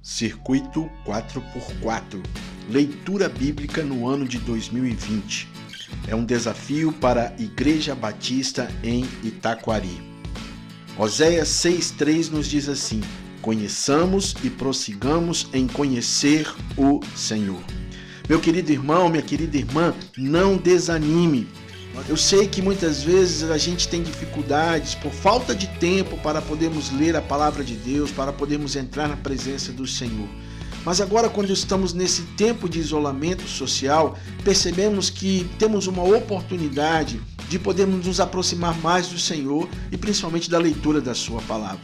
Circuito 4x4, leitura bíblica no ano de 2020. É um desafio para a Igreja Batista em Itaquari. Oséias 6,3 nos diz assim: conheçamos e prossigamos em conhecer o Senhor. Meu querido irmão, minha querida irmã, não desanime. Eu sei que muitas vezes a gente tem dificuldades por falta de tempo para podermos ler a palavra de Deus, para podermos entrar na presença do Senhor. Mas agora, quando estamos nesse tempo de isolamento social, percebemos que temos uma oportunidade de podermos nos aproximar mais do Senhor e principalmente da leitura da sua palavra.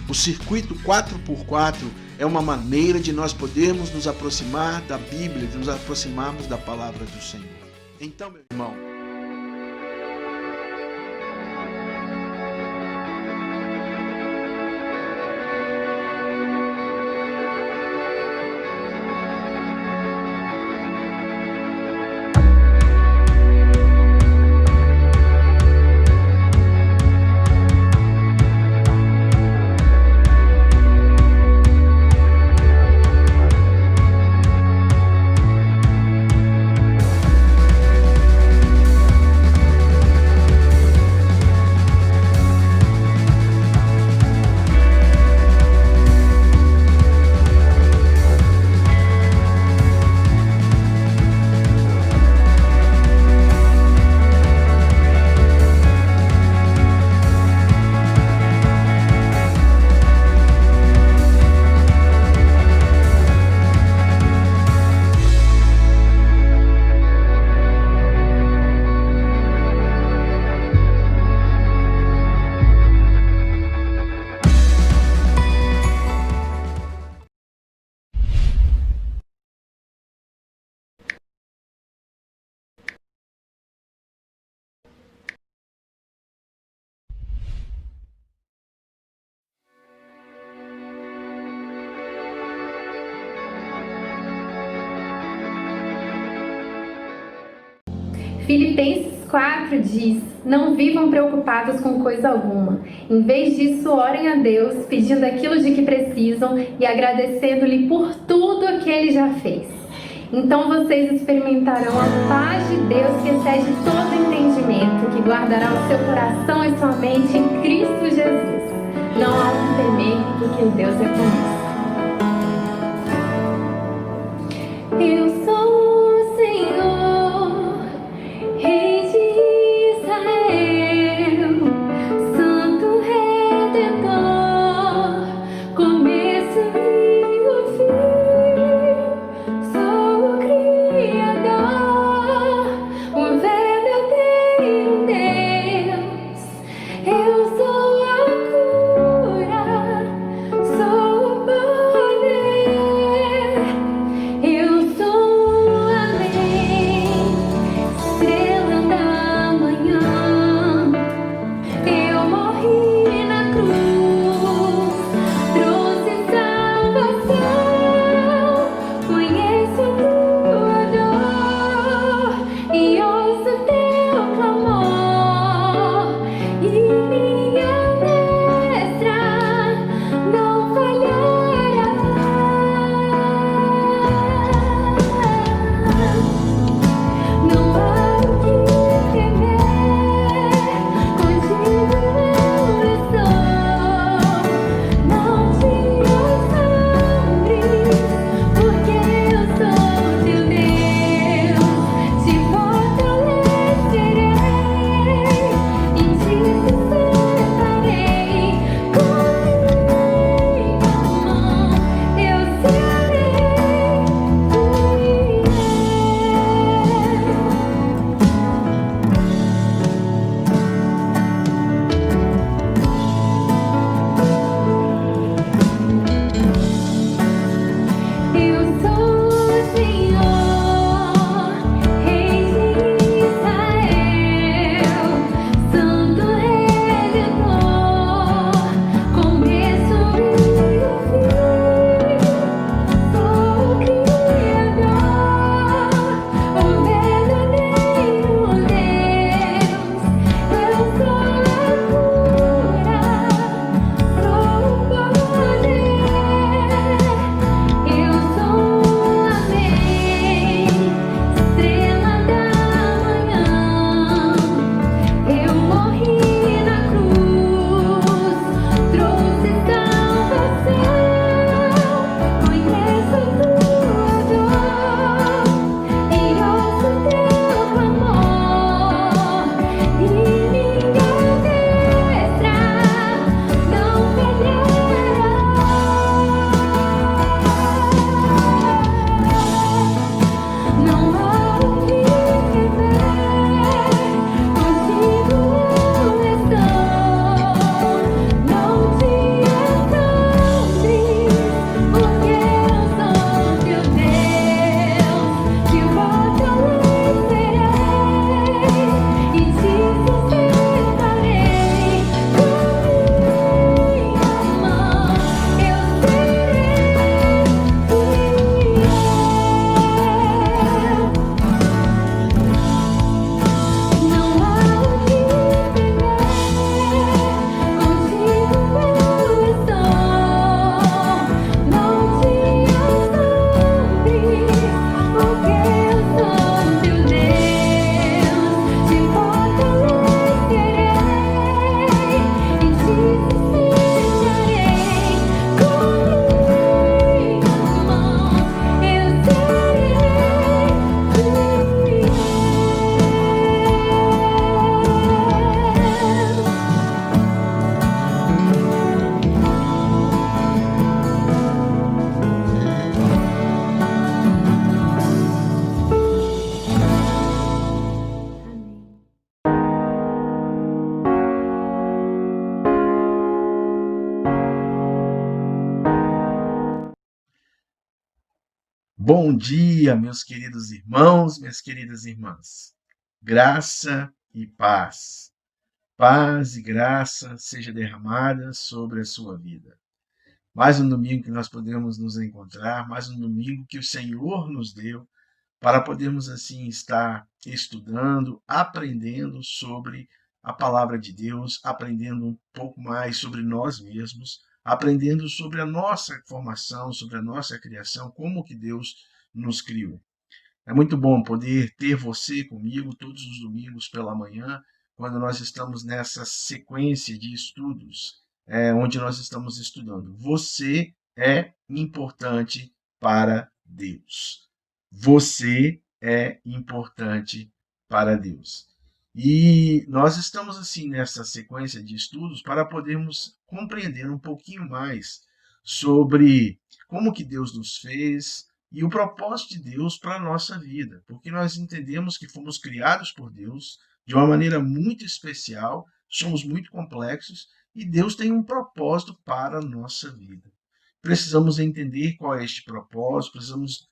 O circuito 4x4 é uma maneira de nós podermos nos aproximar da Bíblia, de nos aproximarmos da palavra do Senhor. Então, meu irmão, Filipenses 4 diz: não vivam preocupados com coisa alguma. Em vez disso, orem a Deus, pedindo aquilo de que precisam e agradecendo-lhe por tudo o que Ele já fez. Então vocês experimentarão a paz de Deus que excede todo entendimento, que guardará o seu coração e sua mente em Cristo Jesus. Não há o que temer, porque Deus é conosco. Eu sou o Senhor, Rei de Israel, Santo Redentor, começo e o fim. Sou o Criador, o verdadeiro Deus. Eu sou a cura, sou o Bom dia, meus queridos irmãos, minhas queridas irmãs. Graça e paz. Paz e graça seja derramada sobre a sua vida. Mais um domingo que nós podemos nos encontrar, mais um domingo que o Senhor nos deu para podermos assim estar estudando, aprendendo sobre a palavra de Deus, aprendendo um pouco mais sobre nós mesmos, aprendendo sobre a nossa formação, sobre a nossa criação, como que Deus nos criou. É muito bom poder ter você comigo todos os domingos pela manhã, quando nós estamos nessa sequência de estudos, onde nós estamos estudando. Você é importante para Deus. Você é importante para Deus. E nós estamos assim nessa sequência de estudos para podermos compreender um pouquinho mais sobre como que Deus nos fez, e o propósito de Deus para a nossa vida, porque nós entendemos que fomos criados por Deus de uma maneira muito especial, somos muito complexos e Deus tem um propósito para a nossa vida. Precisamos entender qual é este propósito, precisamos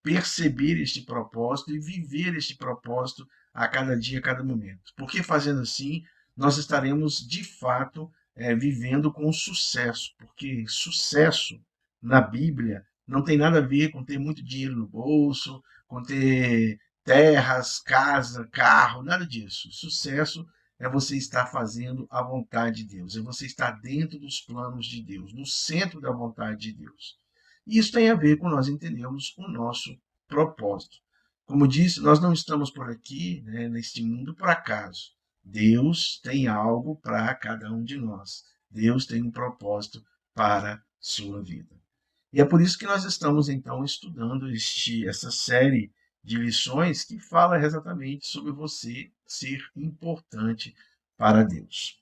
perceber este propósito e viver este propósito a cada dia, a cada momento. Porque fazendo assim, nós estaremos de fato vivendo com sucesso, porque sucesso na Bíblia não tem nada a ver com ter muito dinheiro no bolso, com ter terras, casa, carro, nada disso. Sucesso é você estar fazendo a vontade de Deus, é você estar dentro dos planos de Deus, no centro da vontade de Deus. E isso tem a ver com nós entendermos o nosso propósito. Como disse, nós não estamos por aqui, neste mundo, por acaso. Deus tem algo para cada um de nós. Deus tem um propósito para a sua vida. E é por isso que nós estamos, então, estudando essa série de lições que fala exatamente sobre você ser importante para Deus.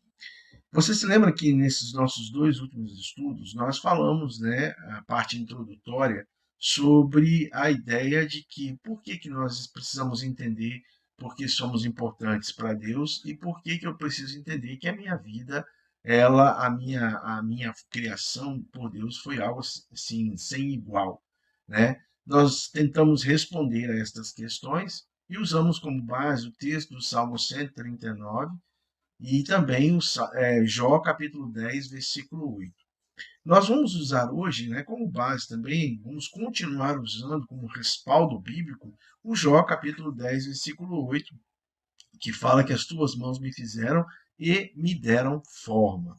Você se lembra que nesses nossos dois últimos estudos, nós falamos, a parte introdutória, sobre a ideia de que por que nós precisamos entender por que somos importantes para Deus e por que eu preciso entender que a minha vida, a minha criação por Deus foi algo assim, sem igual, né? Nós tentamos responder a estas questões e usamos como base o texto do Salmo 139, e também Jó capítulo 10, versículo 8. Nós vamos usar hoje, como base também, vamos continuar usando como respaldo bíblico o Jó capítulo 10, versículo 8, que fala que as tuas mãos me fizeram e me deram forma.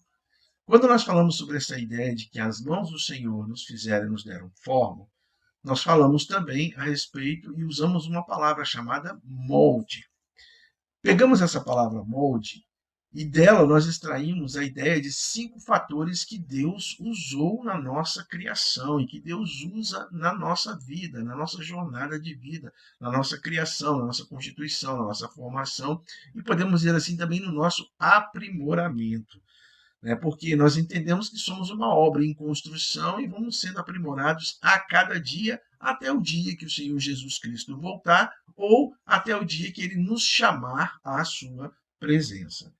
Quando nós falamos sobre essa ideia de que as mãos do Senhor nos fizeram e nos deram forma, nós falamos também a respeito e usamos uma palavra chamada molde. Pegamos essa palavra molde e dela nós extraímos a ideia de 5 fatores que Deus usou na nossa criação e que Deus usa na nossa vida, na nossa jornada de vida, na nossa criação, na nossa constituição, na nossa formação e podemos dizer assim também no nosso aprimoramento. Porque nós entendemos que somos uma obra em construção e vamos sendo aprimorados a cada dia, até o dia que o Senhor Jesus Cristo voltar ou até o dia que Ele nos chamar à sua presença.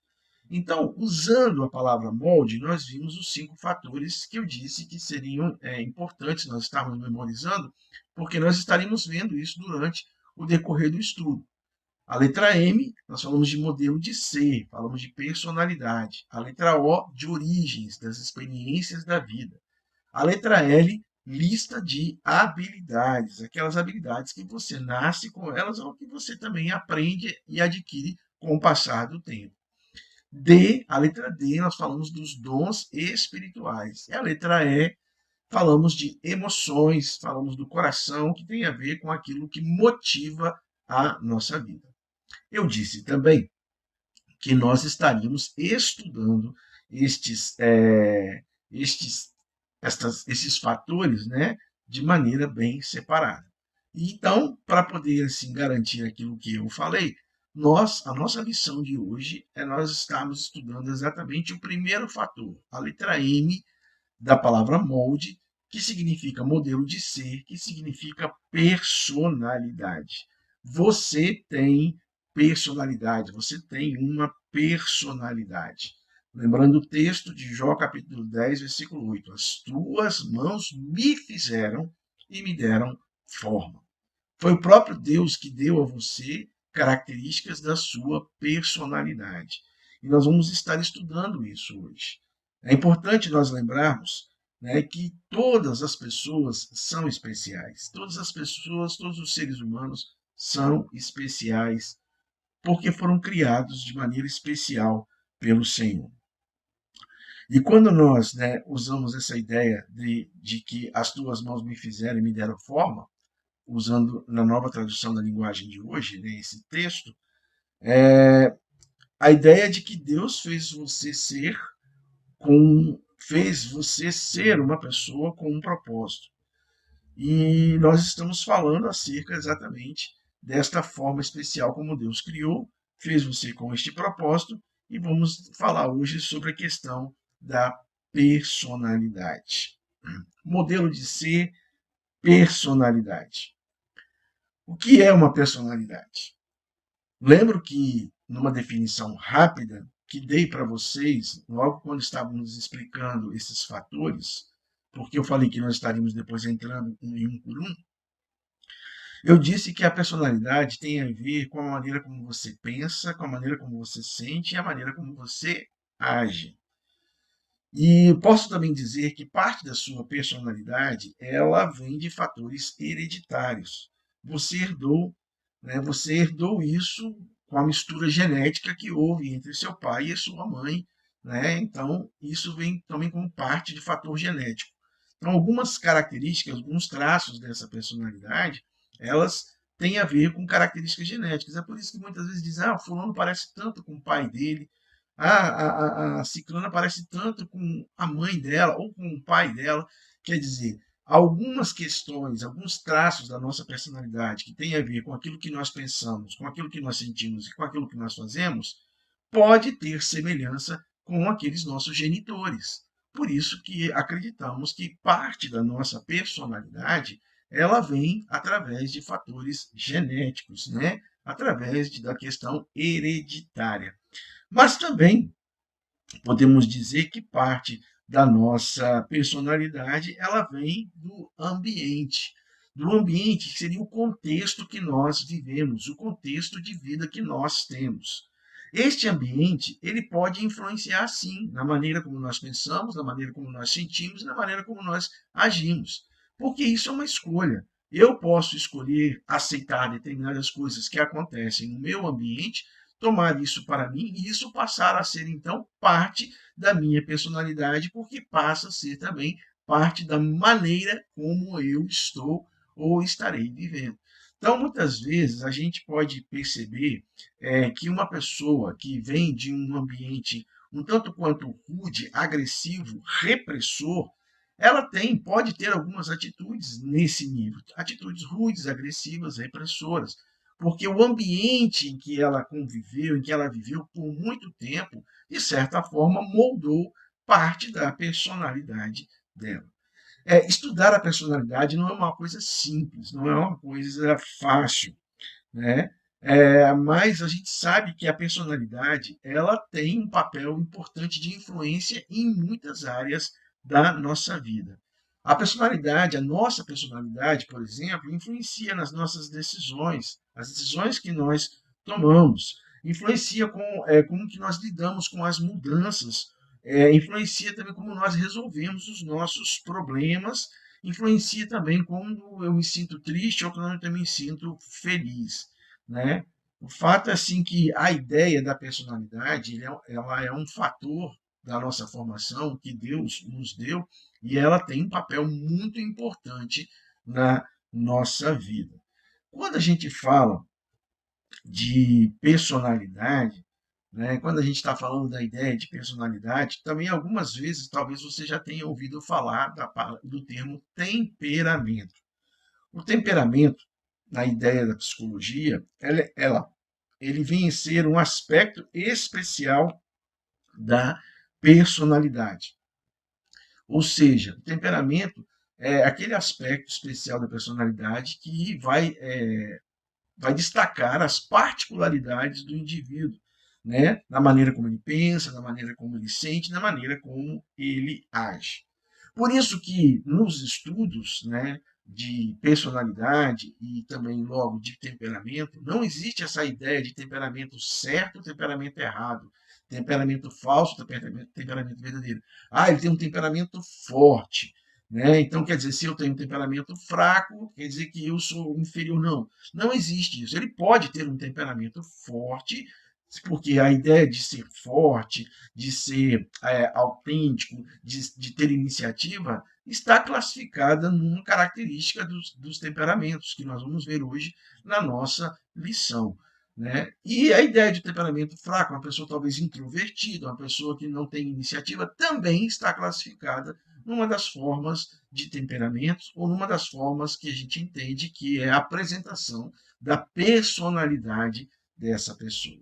Então, usando a palavra molde, nós vimos os 5 fatores que eu disse que seriam importantes nós estarmos memorizando, porque nós estaremos vendo isso durante o decorrer do estudo. A letra M, nós falamos de modelo de ser, falamos de personalidade. A letra O, de origens, das experiências da vida. A letra L, lista de habilidades, aquelas habilidades que você nasce com elas ou que você também aprende e adquire com o passar do tempo. D, a letra D, nós falamos dos dons espirituais. E a letra E, falamos de emoções, falamos do coração, que tem a ver com aquilo que motiva a nossa vida. Eu disse também que nós estaríamos estudando esses fatores, de maneira bem separada. Então, para poder assim garantir aquilo que eu falei, a nossa lição de hoje é nós estarmos estudando exatamente o primeiro fator, a letra M da palavra molde, que significa modelo de ser, que significa personalidade. Você tem personalidade, você tem uma personalidade. Lembrando o texto de Jó, capítulo 10, versículo 8. As tuas mãos me fizeram e me deram forma. Foi o próprio Deus que deu a você características da sua personalidade. E nós vamos estar estudando isso hoje. É importante nós lembrarmos, né, que todas as pessoas são especiais. Todas as pessoas, todos os seres humanos são especiais porque foram criados de maneira especial pelo Senhor. E quando nós, né, usamos essa ideia de que as tuas mãos me fizeram e me deram forma, usando na nova tradução da linguagem de hoje, né, esse texto, a ideia de que Deus fez você ser uma pessoa com um propósito. E nós estamos falando acerca exatamente desta forma especial como Deus criou, fez você com este propósito, e vamos falar hoje sobre a questão da personalidade. Modelo de ser, personalidade. O que é uma personalidade? Lembro que, numa definição rápida que dei para vocês, logo quando estávamos explicando esses fatores, porque eu falei que nós estaríamos depois entrando em um por um, eu disse que a personalidade tem a ver com a maneira como você pensa, com a maneira como você sente e a maneira como você age. E posso também dizer que parte da sua personalidade, ela vem de fatores hereditários. Você herdou, né, você herdou isso com a mistura genética que houve entre seu pai e sua mãe, né? Então, isso vem também como parte de fator genético. Então, algumas características, alguns traços dessa personalidade, elas têm a ver com características genéticas. É por isso que muitas vezes dizem, o fulano parece tanto com o pai dele, a ciclana parece tanto com a mãe dela ou com o pai dela. Quer dizer, algumas questões, alguns traços da nossa personalidade que tem a ver com aquilo que nós pensamos, com aquilo que nós sentimos e com aquilo que nós fazemos, pode ter semelhança com aqueles nossos genitores. Por isso que acreditamos que parte da nossa personalidade ela vem através de fatores genéticos, né? Através da questão hereditária. Mas também podemos dizer que parte da nossa personalidade ela vem do ambiente que seria o contexto que nós vivemos, o contexto de vida que nós temos. Este ambiente ele pode influenciar sim na maneira como nós pensamos, na maneira como nós sentimos, na maneira como nós agimos, porque isso é uma escolha. Eu posso escolher aceitar determinadas coisas que acontecem no meu ambiente, tomar isso para mim e isso passar a ser, então, parte da minha personalidade, porque passa a ser também parte da maneira como eu estou ou estarei vivendo. Então, muitas vezes, a gente pode perceber que uma pessoa que vem de um ambiente um tanto quanto rude, agressivo, repressor, ela pode ter algumas atitudes nesse nível, atitudes rudes, agressivas, repressoras, porque o ambiente em que ela conviveu, em que ela viveu por muito tempo, de certa forma, moldou parte da personalidade dela. Estudar a personalidade não é uma coisa simples, não é uma coisa fácil, né? Mas a gente sabe que a personalidade ela tem um papel importante de influência em muitas áreas da nossa vida. A nossa personalidade, por exemplo, influencia nas nossas decisões, as decisões que nós tomamos, influencia como que nós lidamos com as mudanças, influencia também como nós resolvemos os nossos problemas, influencia também quando eu me sinto triste ou quando eu me sinto feliz, né? O fato é assim que a ideia da personalidade, ela é um fator da nossa formação que Deus nos deu e ela tem um papel muito importante na nossa vida. Quando a gente fala de personalidade, né, quando a gente está falando da ideia de personalidade, também algumas vezes talvez você já tenha ouvido falar do termo temperamento. O temperamento, na ideia da psicologia, ele vem a ser um aspecto especial da personalidade. Ou seja, o temperamento é aquele aspecto especial da personalidade que vai destacar as particularidades do indivíduo, né? Na maneira como ele pensa, na maneira como ele sente, na maneira como ele age. Por isso que nos estudos, né, de personalidade e também logo de temperamento, não existe essa ideia de temperamento certo, temperamento errado, temperamento falso, temperamento verdadeiro. Ah, ele tem um temperamento forte, né? Então quer dizer, se eu tenho um temperamento fraco, quer dizer que eu sou inferior. Não, não existe isso. Ele pode ter um temperamento forte, porque a ideia de ser forte, de ser autêntico, de ter iniciativa, está classificada numa característica dos temperamentos, que nós vamos ver hoje na nossa lição. Né? E a ideia de temperamento fraco, uma pessoa talvez introvertida, uma pessoa que não tem iniciativa, também está classificada numa das formas de temperamentos ou numa das formas que a gente entende que é a apresentação da personalidade dessa pessoa.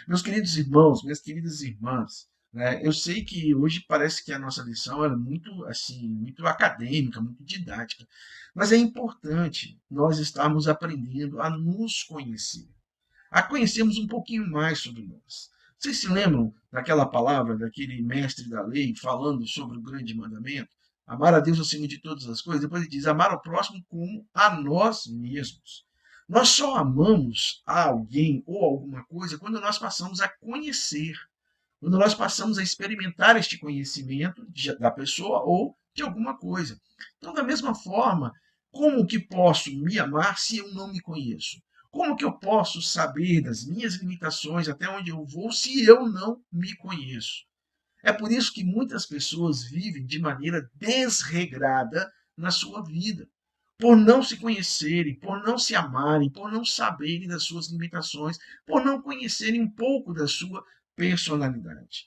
Meus queridos irmãos, minhas queridas irmãs, né, eu sei que hoje parece que a nossa lição é muito assim, muito acadêmica, muito didática, mas é importante nós estarmos aprendendo a nos conhecer, a conhecermos um pouquinho mais sobre nós. Vocês se lembram daquela palavra daquele mestre da lei falando sobre o grande mandamento? Amar a Deus acima de todas as coisas. Depois ele diz amar ao próximo como a nós mesmos. Nós só amamos a alguém ou alguma coisa quando nós passamos a conhecer, quando nós passamos a experimentar este conhecimento da pessoa ou de alguma coisa. Então, da mesma forma, como que posso me amar se eu não me conheço? Como que eu posso saber das minhas limitações, até onde eu vou, se eu não me conheço? É por isso que muitas pessoas vivem de maneira desregrada na sua vida, por não se conhecerem, por não se amarem, por não saberem das suas limitações, por não conhecerem um pouco da sua personalidade.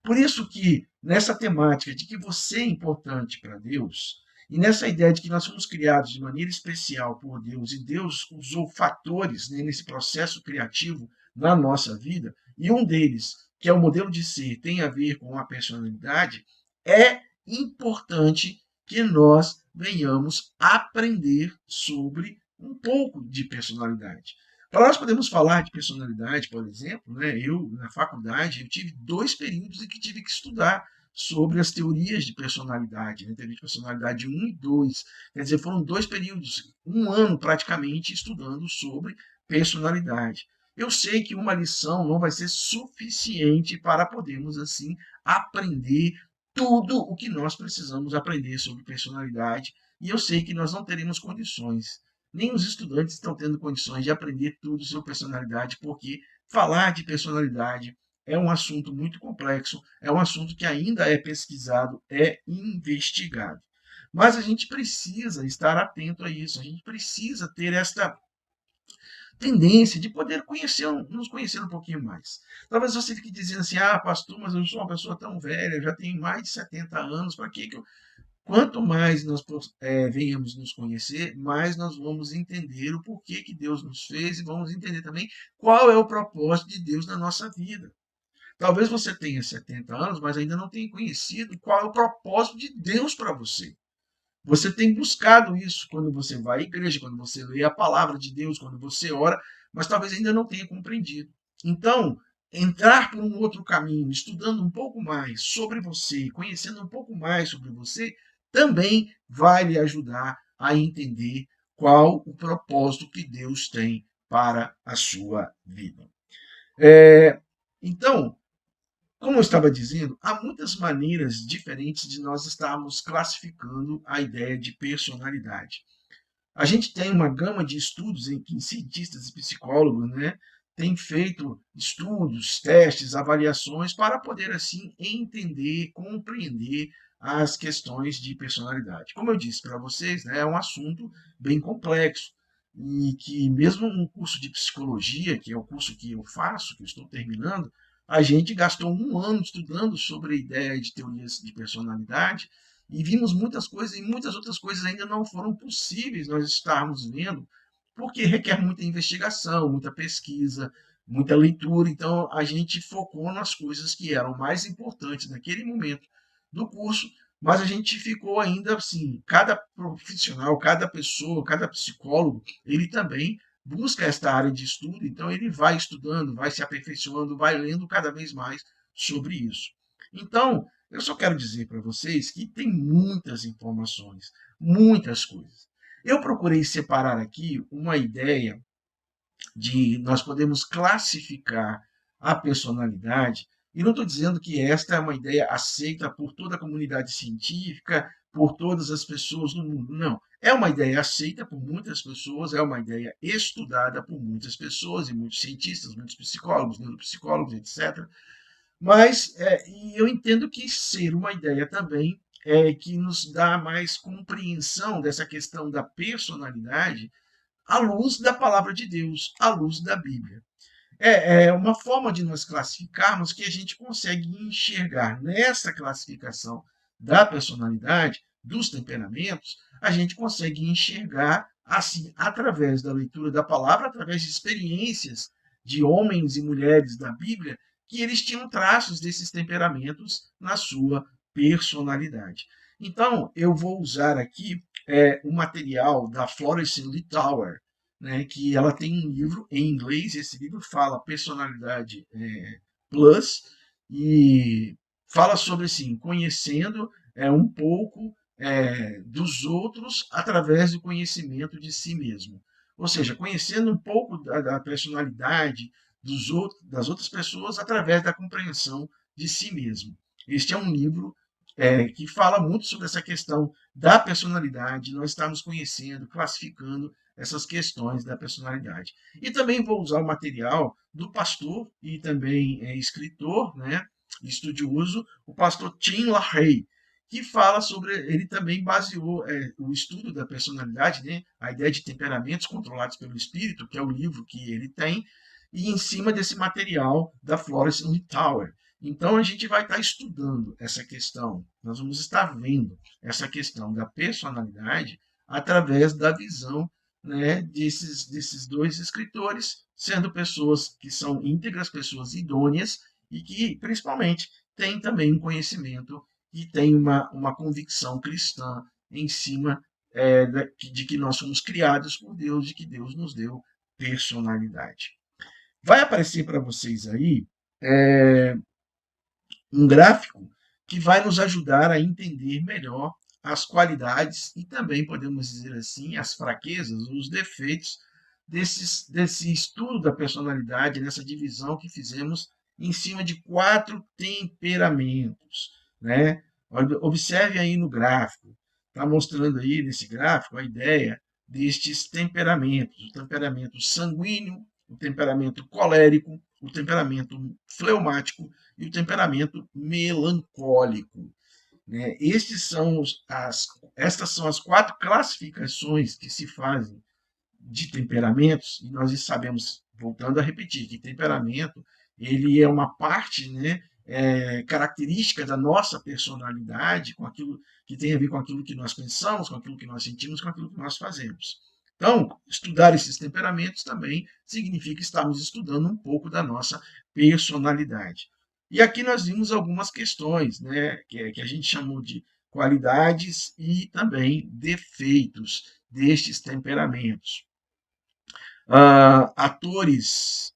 Por isso que nessa temática de que você é importante para Deus, e nessa ideia de que nós fomos criados de maneira especial por Deus, e Deus usou fatores, né, nesse processo criativo na nossa vida, e um deles, que é o modelo de ser, tem a ver com a personalidade, é importante que nós venhamos aprender sobre um pouco de personalidade. Para nós podemos falar de personalidade, por exemplo, né, eu, na faculdade, eu tive 2 períodos em que tive que estudar sobre as teorias de personalidade, né, teoria de personalidade 1 e 2. Quer dizer, foram 2 períodos, um ano praticamente, estudando sobre personalidade. Eu sei que uma lição não vai ser suficiente para podermos, assim, aprender tudo o que nós precisamos aprender sobre personalidade, e eu sei que nós não teremos condições, nem os estudantes estão tendo condições de aprender tudo sobre personalidade, porque falar de personalidade é um assunto muito complexo, é um assunto que ainda é pesquisado, é investigado. Mas a gente precisa estar atento a isso, a gente precisa ter esta tendência de poder nos conhecer um pouquinho mais. Talvez você fique dizendo assim, pastor, mas eu sou uma pessoa tão velha, eu já tenho mais de 70 anos, para que eu... Quanto mais nós venhamos nos conhecer, mais nós vamos entender o porquê que Deus nos fez e vamos entender também qual é o propósito de Deus na nossa vida. Talvez você tenha 70 anos, mas ainda não tenha conhecido qual é o propósito de Deus para você. Você tem buscado isso quando você vai à igreja, quando você lê a palavra de Deus, quando você ora, mas talvez ainda não tenha compreendido. Então, entrar por um outro caminho, estudando um pouco mais sobre você, conhecendo um pouco mais sobre você, também vai lhe ajudar a entender qual o propósito que Deus tem para a sua vida. Então, como eu estava dizendo, há muitas maneiras diferentes de nós estarmos classificando a ideia de personalidade. A gente tem uma gama de estudos em que cientistas e psicólogos, né, têm feito estudos, testes, avaliações para poder assim entender, compreender as questões de personalidade. Como eu disse para vocês, né, é um assunto bem complexo e que mesmo um curso de psicologia, que é o curso que eu faço, que eu estou terminando, a gente gastou um ano estudando sobre a ideia de teorias de personalidade e vimos muitas coisas e muitas outras coisas ainda não foram possíveis nós estarmos vendo, porque requer muita investigação, muita pesquisa, muita leitura. Então, a gente focou nas coisas que eram mais importantes naquele momento do curso, mas a gente ficou ainda assim, cada profissional, cada pessoa, cada psicólogo, ele também busca esta área de estudo, então ele vai estudando, vai se aperfeiçoando, vai lendo cada vez mais sobre isso. Então, eu só quero dizer para vocês que tem muitas informações, muitas coisas. Eu procurei separar aqui uma ideia de nós podemos classificar a personalidade, e não estou dizendo que esta é uma ideia aceita por toda a comunidade científica, por todas as pessoas no mundo. Não. É uma ideia aceita por muitas pessoas, é uma ideia estudada por muitas pessoas, e muitos cientistas, muitos psicólogos, neuropsicólogos, etc. Mas e eu entendo que ser uma ideia também que nos dá mais compreensão dessa questão da personalidade à luz da palavra de Deus, à luz da Bíblia. É uma forma de nós classificarmos que a gente consegue enxergar nessa classificação da personalidade, dos temperamentos, a gente consegue enxergar, assim, através da leitura da palavra, através de experiências de homens e mulheres da Bíblia, que eles tinham traços desses temperamentos na sua personalidade. Então, eu vou usar aqui o material da Florence Littauer, né, que ela tem um livro em inglês, e esse livro fala Personalidade Plus, e fala sobre assim, conhecendo um pouco dos outros através do conhecimento de si mesmo. Ou seja, conhecendo um pouco da personalidade das outras pessoas através da compreensão de si mesmo. Este é um livro que fala muito sobre essa questão da personalidade, nós estamos conhecendo, classificando essas questões da personalidade. E também vou usar o material do pastor e também escritor, né, estudioso, o pastor Tim LaHaye, que fala sobre, ele também baseou o estudo da personalidade, né, a ideia de temperamentos controlados pelo espírito, que é o livro que ele tem, e em cima desse material da Florence Littauer. Então, a gente vai estar estudando essa questão, nós vamos estar vendo essa questão da personalidade através da visão, né, desses dois escritores, sendo pessoas que são íntegras, pessoas idôneas e que, principalmente, têm também um conhecimento e têm uma convicção cristã em cima de que nós somos criados por Deus, de que Deus nos deu personalidade. Vai aparecer para vocês aí um gráfico que vai nos ajudar a entender melhor as qualidades e também, podemos dizer assim, as fraquezas, os defeitos desse estudo da personalidade, nessa divisão que fizemos em cima de 4 temperamentos, né? Observe aí no gráfico, está mostrando aí nesse gráfico a ideia destes temperamentos, o temperamento sanguíneo, o temperamento colérico, o temperamento fleumático e o temperamento melancólico. Né? Estas são as 4 classificações que se fazem de temperamentos, e nós sabemos, voltando a repetir, que temperamento ele é uma parte, né, característica da nossa personalidade, com aquilo que tem a ver com aquilo que nós pensamos, com aquilo que nós sentimos, com aquilo que nós fazemos. Então, estudar esses temperamentos também significa estarmos estudando um pouco da nossa personalidade. E aqui nós vimos algumas questões, né, que a gente chamou de qualidades e também defeitos destes temperamentos. Atores,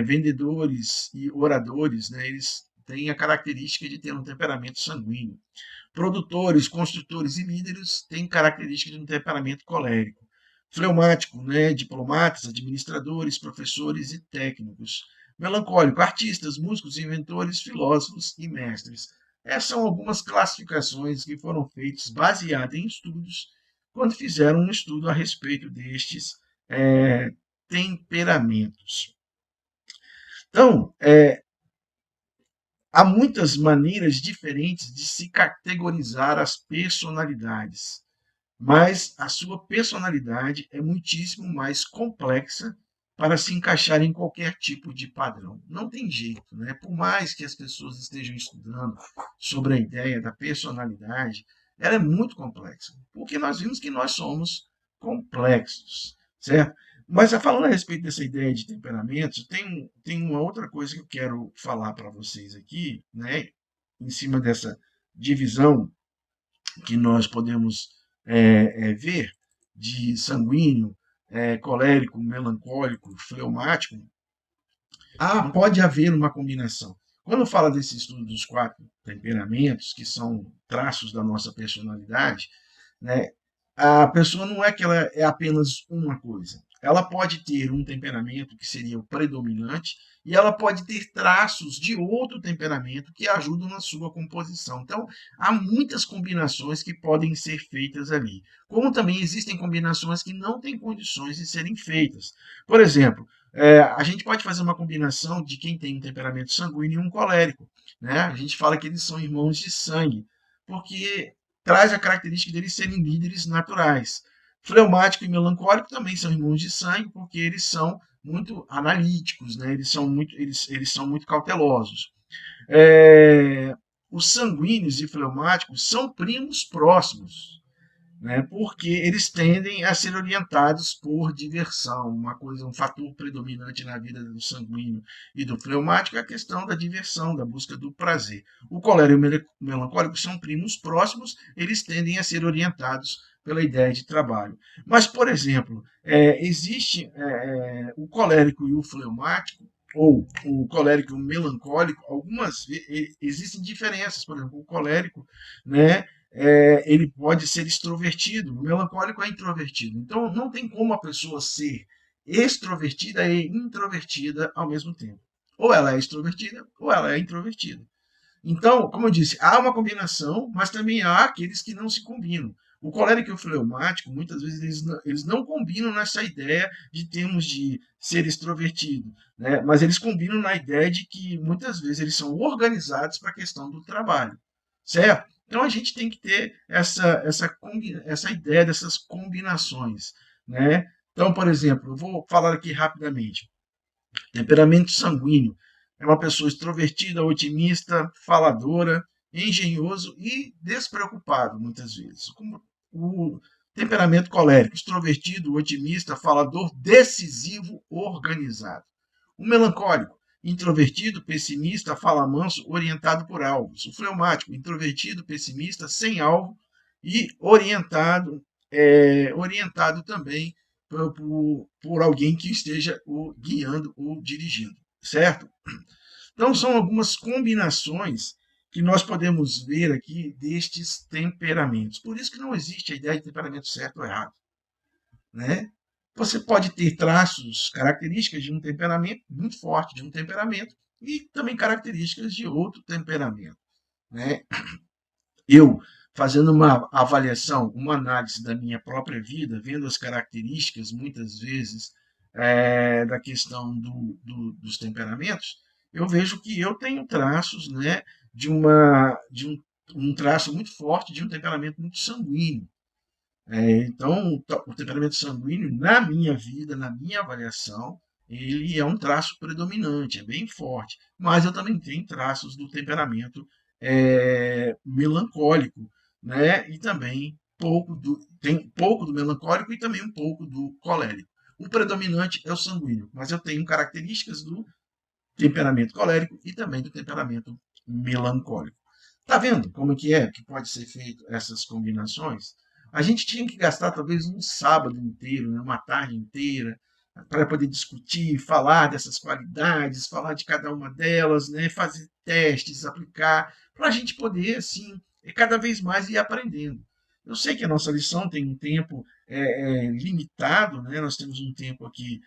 vendedores e oradores, né, eles têm a característica de ter um temperamento sanguíneo. Produtores, construtores e líderes têm característica de um temperamento colérico. Fleumático, né, diplomatas, administradores, professores e técnicos. Melancólico, artistas, músicos, inventores, filósofos e mestres. Essas são algumas classificações que foram feitas baseadas em estudos, quando fizeram um estudo a respeito destes temperamentos. Então, há muitas maneiras diferentes de se categorizar as personalidades, mas a sua personalidade é muitíssimo mais complexa para se encaixar em qualquer tipo de padrão. Não tem jeito, né? Por mais que as pessoas estejam estudando sobre a ideia da personalidade, ela é muito complexa, porque nós vimos que nós somos complexos, certo? Mas falando a respeito dessa ideia de temperamentos, tem uma outra coisa que eu quero falar para vocês aqui, né? Em cima dessa divisão que nós podemos ver de sanguíneo, colérico, melancólico, fleumático, pode haver uma combinação. Quando fala desse estudo dos 4 temperamentos, que são traços da nossa personalidade, né, a pessoa não é que ela é apenas uma coisa. Ela pode ter um temperamento que seria o predominante e ela pode ter traços de outro temperamento que ajudam na sua composição. Então, há muitas combinações que podem ser feitas ali. Como também existem combinações que não têm condições de serem feitas. Por exemplo, a gente pode fazer uma combinação de quem tem um temperamento sanguíneo e um colérico. Né? A gente fala que eles são irmãos de sangue, porque traz a característica deles serem líderes naturais. Fleumático e melancólico também são irmãos de sangue, porque eles são muito analíticos, né? Eles são muito cautelosos. Os sanguíneos e fleumáticos são primos próximos, né? Porque eles tendem a ser orientados por diversão. Um fator predominante na vida do sanguíneo e do fleumático é a questão da diversão, da busca do prazer. O colérico e o melancólico são primos próximos, eles tendem a ser orientados pela ideia de trabalho. Mas, por exemplo, existe o colérico e o fleumático, ou o colérico e o melancólico, algumas vezes existem diferenças. Por exemplo, o colérico, né, ele pode ser extrovertido, o melancólico é introvertido. Então, não tem como a pessoa ser extrovertida e introvertida ao mesmo tempo. Ou ela é extrovertida, ou ela é introvertida. Então, como eu disse, há uma combinação, mas também há aqueles que não se combinam. O colérico e o fleumático, muitas vezes, eles não combinam nessa ideia de termos de ser extrovertido, né? Mas eles combinam na ideia de que, muitas vezes, eles são organizados para a questão do trabalho, certo? Então, a gente tem que ter essa ideia dessas combinações, né? Então, por exemplo, eu vou falar aqui rapidamente. Temperamento sanguíneo. É uma pessoa extrovertida, otimista, faladora, engenhoso e despreocupado, muitas vezes. Como o temperamento colérico, extrovertido, otimista, falador, decisivo, organizado. O melancólico, introvertido, pessimista, fala manso, orientado por alvos. O fleumático, introvertido, pessimista, sem alvo e orientado também por alguém que esteja o guiando ou dirigindo, certo? Então, são algumas combinações que nós podemos ver aqui destes temperamentos. Por isso que não existe a ideia de temperamento certo ou errado, né? Você pode ter traços, características de um temperamento muito forte, de um temperamento, e também características de outro temperamento, né? Eu, fazendo uma avaliação, uma análise da minha própria vida, vendo as características, muitas vezes, da questão dos temperamentos, eu vejo que eu tenho traços, né, de um traço muito forte de um temperamento muito sanguíneo. Então, o temperamento sanguíneo, na minha vida, na minha avaliação, ele é um traço predominante, é bem forte. Mas eu também tenho traços do temperamento melancólico, né? E também tem pouco do melancólico e também um pouco do colérico. O predominante é o sanguíneo, mas eu tenho características do temperamento colérico e também do temperamento melancólico. Tá vendo como que pode ser feito essas combinações? A gente tinha que gastar talvez um sábado inteiro, né, uma tarde inteira, para poder discutir, falar dessas qualidades, falar de cada uma delas, né, fazer testes, aplicar, para a gente poder, assim, cada vez mais ir aprendendo. Eu sei que a nossa lição tem um tempo limitado, né, nós temos um tempo aqui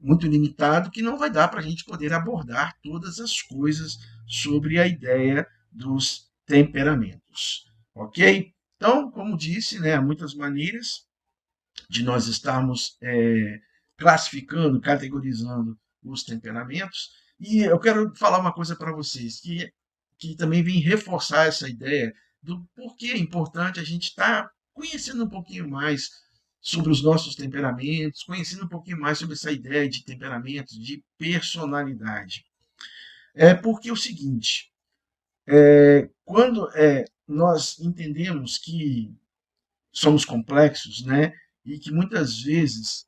muito limitado, que não vai dar para a gente poder abordar todas as coisas sobre a ideia dos temperamentos. Ok? Então, como disse, né, há muitas maneiras de nós estarmos classificando, categorizando os temperamentos. E eu quero falar uma coisa para vocês, que também vem reforçar essa ideia do porquê é importante a gente estar conhecendo um pouquinho mais sobre os nossos temperamentos, conhecendo um pouquinho mais sobre essa ideia de temperamento, de personalidade. Porque é o seguinte, quando nós entendemos que somos complexos, né? E que muitas vezes,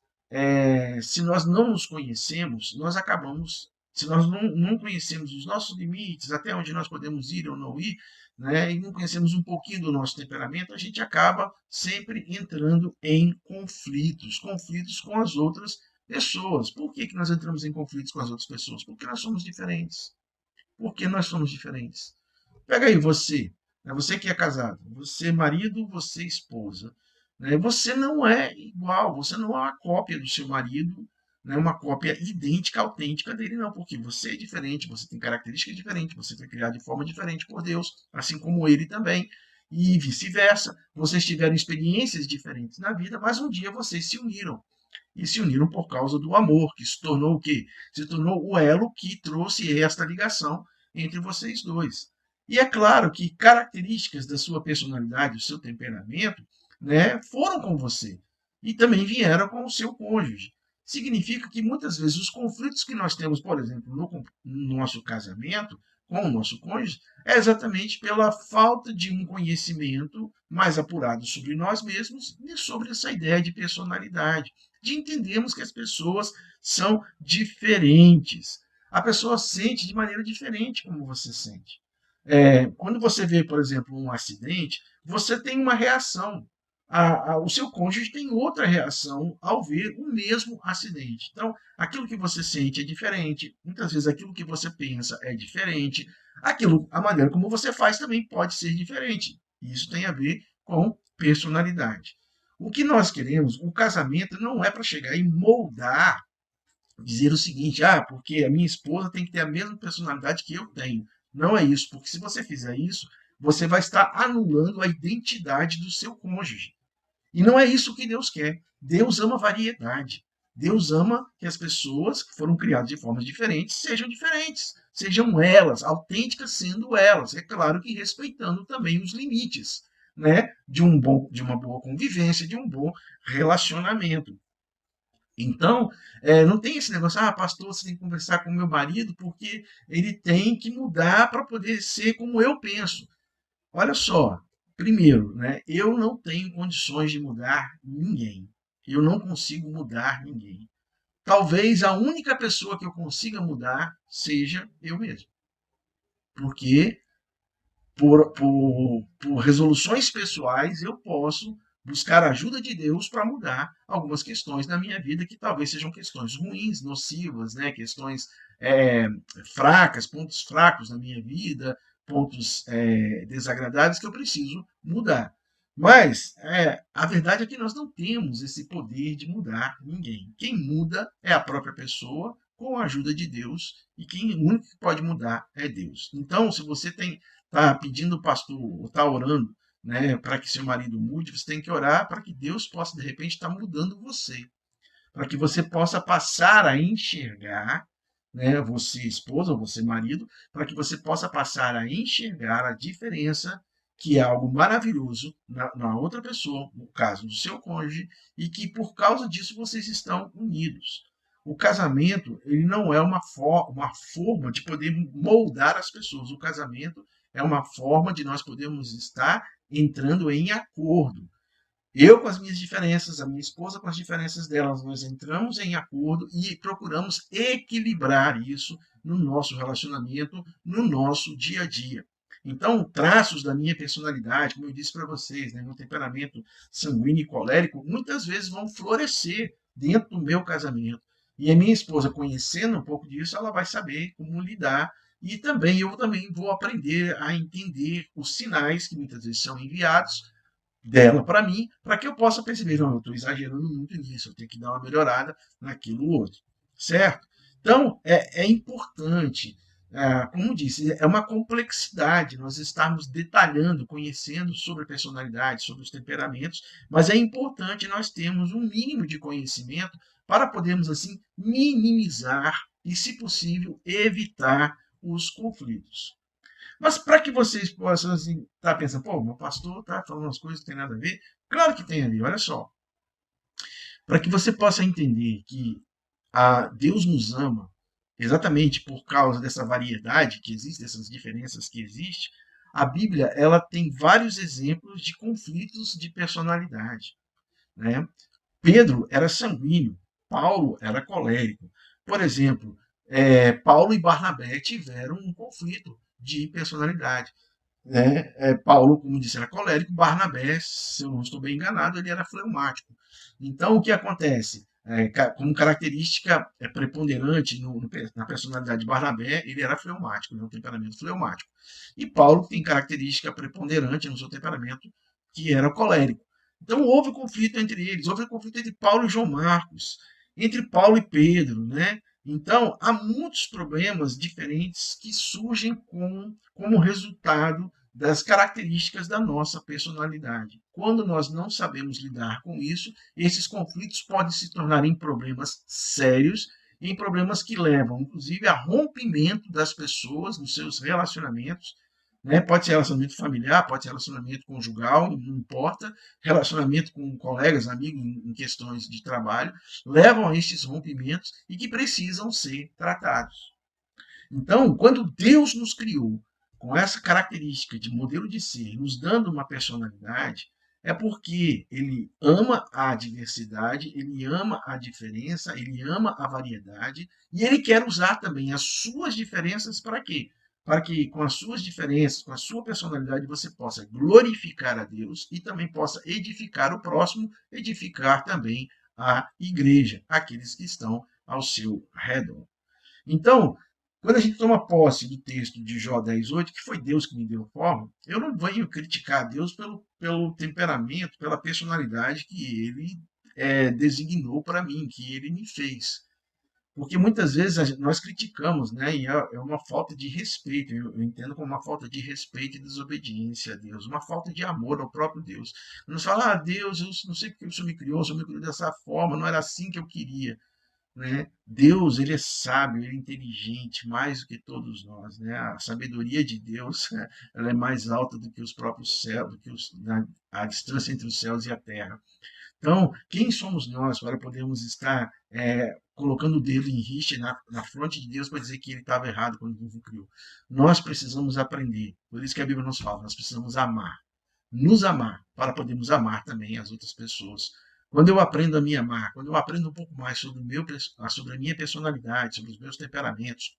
se nós não nos conhecemos, nós acabamos, se nós não conhecemos os nossos limites, até onde nós podemos ir ou não ir, né? E não conhecemos um pouquinho do nosso temperamento, a gente acaba sempre entrando em conflitos com as outras pessoas. Por que nós entramos em conflitos com as outras pessoas? Porque nós somos diferentes. Porque nós somos diferentes. Pega aí você. né? Você que é casado, você marido, você esposa, né? Você não é igual, você não é uma cópia do seu marido, né? Uma cópia idêntica, autêntica dele, não, porque você é diferente, você tem características diferentes, você foi criado de forma diferente por Deus, assim como ele também, e vice-versa. Vocês tiveram experiências diferentes na vida, mas um dia vocês se uniram. E se uniram por causa do amor, que se tornou o quê? Se tornou o elo que trouxe esta ligação entre vocês dois. E é claro que características da sua personalidade, do seu temperamento, né, foram com você. E também vieram com o seu cônjuge. Significa que muitas vezes os conflitos que nós temos, por exemplo, no nosso casamento, com o nosso cônjuge, é exatamente pela falta de um conhecimento mais apurado sobre nós mesmos e sobre essa ideia de personalidade, de entendermos que as pessoas são diferentes. A pessoa sente de maneira diferente como você sente. Quando você vê, por exemplo, um acidente, você tem uma reação. O seu cônjuge tem outra reação ao ver o mesmo acidente. Então, aquilo que você sente é diferente. Muitas vezes aquilo que você pensa é diferente. A maneira como você faz também pode ser diferente. Isso tem a ver com personalidade. O que nós queremos, o casamento não é para chegar e moldar, dizer o seguinte, porque a minha esposa tem que ter a mesma personalidade que eu tenho. Não é isso, porque se você fizer isso, você vai estar anulando a identidade do seu cônjuge. E não é isso que Deus quer. Deus ama variedade. Deus ama que as pessoas que foram criadas de formas diferentes, sejam elas, autênticas sendo elas. É claro que respeitando também os limites, né, de uma boa convivência, de um bom relacionamento. Então, não tem esse negócio, pastor, você tem que conversar com o meu marido porque ele tem que mudar para poder ser como eu penso. Olha só, primeiro, né, eu não tenho condições de mudar ninguém. Eu não consigo mudar ninguém. Talvez a única pessoa que eu consiga mudar seja eu mesmo. Porque por resoluções pessoais eu posso buscar a ajuda de Deus para mudar algumas questões na minha vida que talvez sejam questões ruins, nocivas, né? Questões fracas, pontos fracos na minha vida, pontos desagradáveis que eu preciso mudar. Mas a verdade é que nós não temos esse poder de mudar ninguém. Quem muda é a própria pessoa com a ajuda de Deus e o único que pode mudar é Deus. Então, se você está pedindo o pastor, ou está orando, né, para que seu marido mude, você tem que orar para que Deus possa, de repente, estar mudando você. Para que você possa passar a enxergar, né, você esposa, ou você marido, para que você possa passar a enxergar a diferença, que é algo maravilhoso na outra pessoa, no caso do seu cônjuge, e que por causa disso vocês estão unidos. O casamento ele não é uma forma de poder moldar as pessoas. O casamento é uma forma de nós podermos estar entrando em acordo. Eu com as minhas diferenças, a minha esposa com as diferenças delas, nós entramos em acordo e procuramos equilibrar isso no nosso relacionamento, no nosso dia a dia. Então, traços da minha personalidade, como eu disse para vocês, né, meu temperamento sanguíneo e colérico, muitas vezes vão florescer dentro do meu casamento. E a minha esposa, conhecendo um pouco disso, ela vai saber como lidar. E também eu também vou aprender a entender os sinais que muitas vezes são enviados dela para mim, para que eu possa perceber, não, eu estou exagerando muito nisso, eu tenho que dar uma melhorada naquilo outro, certo? Então, é importante, como disse, é uma complexidade nós estarmos detalhando, conhecendo sobre a personalidade, sobre os temperamentos, mas é importante nós termos um mínimo de conhecimento para podermos, assim, minimizar e, se possível, evitar os conflitos. Mas para que vocês possam assim, estar pensando, meu pastor está falando umas coisas que não tem nada a ver. Claro que tem a ver, olha só. Para que você possa entender que Deus nos ama exatamente por causa dessa variedade que existe, dessas diferenças que existem, a Bíblia ela tem vários exemplos de conflitos de personalidade. Né? Pedro era sanguíneo, Paulo era colérico. Por exemplo, Paulo e Barnabé tiveram um conflito de personalidade. Né? Paulo, como disse, era colérico, Barnabé, se eu não estou bem enganado, ele era fleumático. Então, o que acontece? como característica preponderante na personalidade de Barnabé, ele era fleumático, né, um temperamento fleumático. E Paulo tem característica preponderante no seu temperamento, que era colérico. Então houve conflito entre eles, houve conflito entre Paulo e João Marcos, entre Paulo e Pedro, né? Então há muitos problemas diferentes que surgem como resultado das características da nossa personalidade. Quando nós não sabemos lidar com isso, esses conflitos podem se tornar em problemas sérios, em problemas que levam, inclusive, a rompimento das pessoas nos seus relacionamentos, né? Pode ser relacionamento familiar, pode ser relacionamento conjugal, não importa, relacionamento com colegas, amigos em questões de trabalho, levam a estes rompimentos e que precisam ser tratados. Então, quando Deus nos criou com essa característica de modelo de ser, nos dando uma personalidade, é porque ele ama a diversidade, ele ama a diferença, ele ama a variedade e ele quer usar também as suas diferenças para quê? Para que com as suas diferenças, com a sua personalidade, você possa glorificar a Deus e também possa edificar o próximo, edificar também a igreja, aqueles que estão ao seu redor. Então, quando a gente toma posse do texto de Jó 10:8, que foi Deus que me deu forma, eu não venho criticar Deus pelo temperamento, pela personalidade que ele designou para mim, que ele me fez. Porque muitas vezes nós criticamos, né? E é uma falta de respeito, eu entendo como uma falta de respeito e desobediência a Deus, uma falta de amor ao próprio Deus. Nos fala, Deus, eu não sei porque o Senhor me criou dessa forma, não era assim que eu queria. Né? Deus, ele é sábio, ele é inteligente, mais do que todos nós, né? A sabedoria de Deus, ela é mais alta do que os próprios céus, a distância entre os céus e a terra. Então, quem somos nós para podermos estar colocando o dedo em rixa na fronte de Deus para dizer que ele estava errado quando Deus o criou? Nós precisamos aprender, por isso que a Bíblia nos fala, nós precisamos amar, nos amar, para podermos amar também as outras pessoas. Quando eu aprendo a me amar, quando eu aprendo um pouco mais sobre a minha personalidade, sobre os meus temperamentos,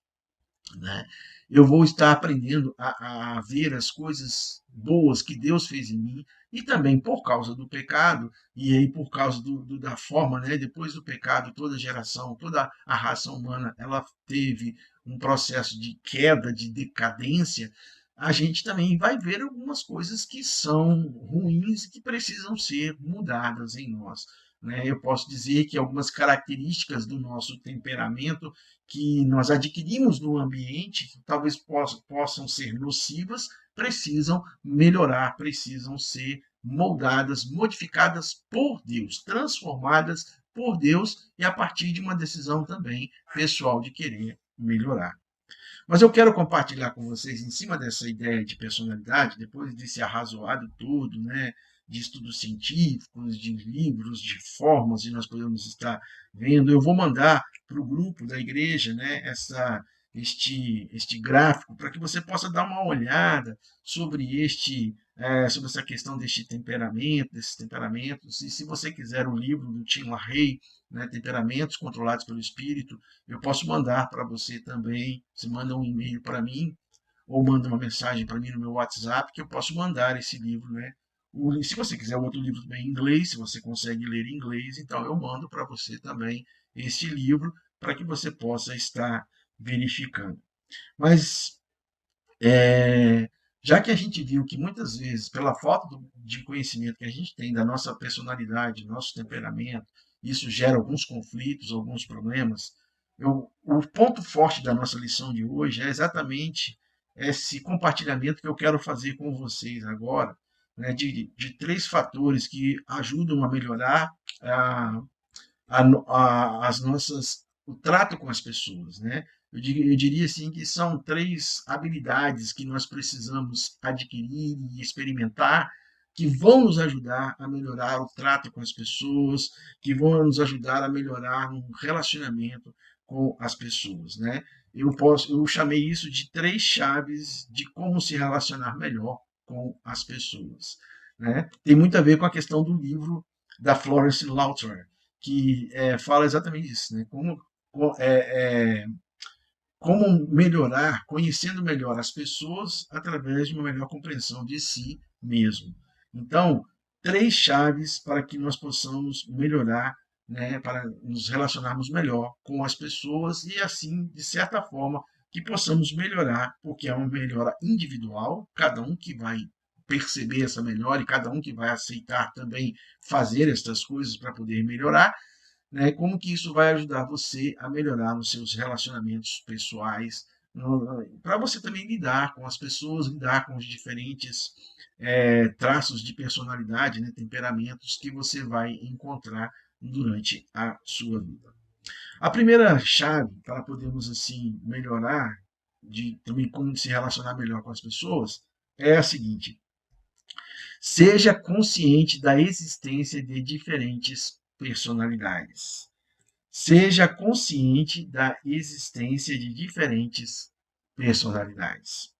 né, eu vou estar aprendendo a ver as coisas boas que Deus fez em mim e também por causa do pecado e aí por causa da forma, né, depois do pecado, toda geração, toda a raça humana, ela teve um processo de queda, de decadência. A gente também vai ver algumas coisas que são ruins e que precisam ser mudadas em nós. Né? Eu posso dizer que algumas características do nosso temperamento que nós adquirimos no ambiente, que talvez possam ser nocivas, precisam melhorar, precisam ser moldadas, modificadas por Deus, transformadas por Deus e a partir de uma decisão também pessoal de querer melhorar. Mas eu quero compartilhar com vocês, em cima dessa ideia de personalidade, depois desse arrazoado todo, né, de estudos científicos, de livros, de formas de nós podemos estar vendo, eu vou mandar para o grupo da igreja, né, este gráfico, para que você possa dar uma olhada sobre sobre essa questão deste temperamento, desses temperamentos. E se você quiser o livro do Tim LaHaye, né, Temperamentos Controlados pelo Espírito, eu posso mandar para você também. Você manda um e-mail para mim ou manda uma mensagem para mim no meu WhatsApp que eu posso mandar esse livro, né? Se você quiser outro livro também em inglês, se você consegue ler em inglês, então eu mando para você também esse livro para que você possa estar verificando. Mas já que a gente viu que muitas vezes, pela falta de conhecimento que a gente tem da nossa personalidade, nosso temperamento, isso gera alguns conflitos, alguns problemas, o ponto forte da nossa lição de hoje é exatamente esse compartilhamento que eu quero fazer com vocês agora, né, de três fatores que ajudam a melhorar o trato com as pessoas, né? Eu diria assim que são três habilidades que nós precisamos adquirir e experimentar que vão nos ajudar a melhorar o trato com as pessoas, que vão nos ajudar a melhorar um relacionamento com as pessoas, né? Eu chamei isso de três chaves de como se relacionar melhor com as pessoas, né? Tem muito a ver com a questão do livro da Florence Lauter, que fala exatamente isso, né? Como melhorar, conhecendo melhor as pessoas através de uma melhor compreensão de si mesmo. Então, três chaves para que nós possamos melhorar né, para nos relacionarmos melhor com as pessoas e assim, de certa forma, que possamos melhorar, porque é uma melhora individual, cada um que vai perceber essa melhora e cada um que vai aceitar também fazer essas coisas para poder melhorar, né? Como que isso vai ajudar você a melhorar nos seus relacionamentos pessoais, para você também lidar com as pessoas, lidar com os diferentes traços de personalidade, né, temperamentos que você vai encontrar durante a sua vida. A primeira chave para podermos assim melhorar de também como se relacionar melhor com as pessoas é a seguinte: seja consciente da existência de diferentes personalidades. Seja consciente da existência de diferentes personalidades.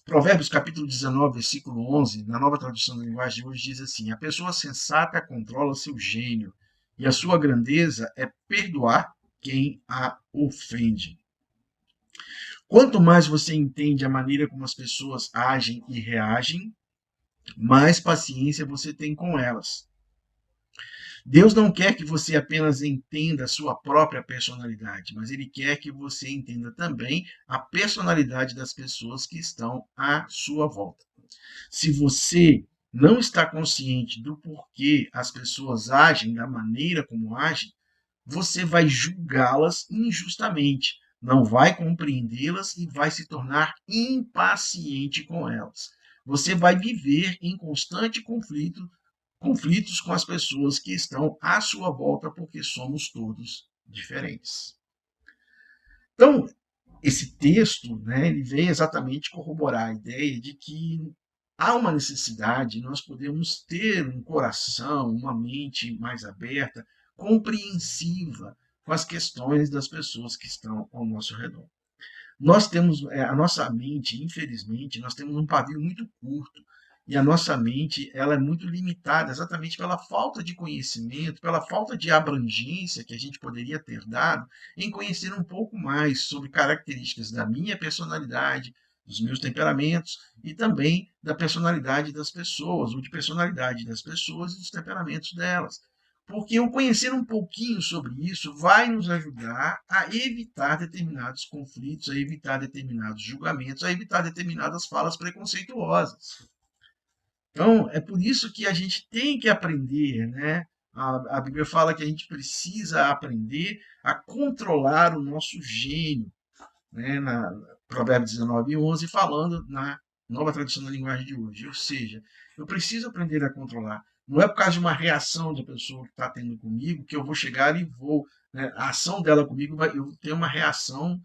Provérbios capítulo 19, versículo 11, na nova tradução da linguagem de hoje, diz assim: a pessoa sensata controla seu gênio, e a sua grandeza é perdoar quem a ofende. Quanto mais você entende a maneira como as pessoas agem e reagem, mais paciência você tem com elas. Deus não quer que você apenas entenda a sua própria personalidade, mas Ele quer que você entenda também a personalidade das pessoas que estão à sua volta. Se você não está consciente do porquê as pessoas agem da maneira como agem, você vai julgá-las injustamente, não vai compreendê-las e vai se tornar impaciente com elas. Você vai viver em constante conflitos com as pessoas que estão à sua volta, porque somos todos diferentes. Então, esse texto, né, ele vem exatamente corroborar a ideia de que há uma necessidade, nós podemos ter um coração, uma mente mais aberta, compreensiva com as questões das pessoas que estão ao nosso redor. Nós temos, a nossa mente, infelizmente, nós temos um pavio muito curto, e a nossa mente ela é muito limitada exatamente pela falta de conhecimento, pela falta de abrangência que a gente poderia ter dado em conhecer um pouco mais sobre características da minha personalidade, dos meus temperamentos e também da personalidade das pessoas, ou de personalidade das pessoas e dos temperamentos delas. Porque o conhecer um pouquinho sobre isso vai nos ajudar a evitar determinados conflitos, a evitar determinados julgamentos, a evitar determinadas falas preconceituosas. Então, é por isso que a gente tem que aprender, né? A Bíblia fala que a gente precisa aprender a controlar o nosso gênio, né? Na Provérbios 19, 11, falando na nova tradução da linguagem de hoje. Ou seja, eu preciso aprender a controlar. Não é por causa de uma reação da pessoa que está tendo comigo que eu vou chegar e vou, né, a ação dela comigo, eu vou ter uma reação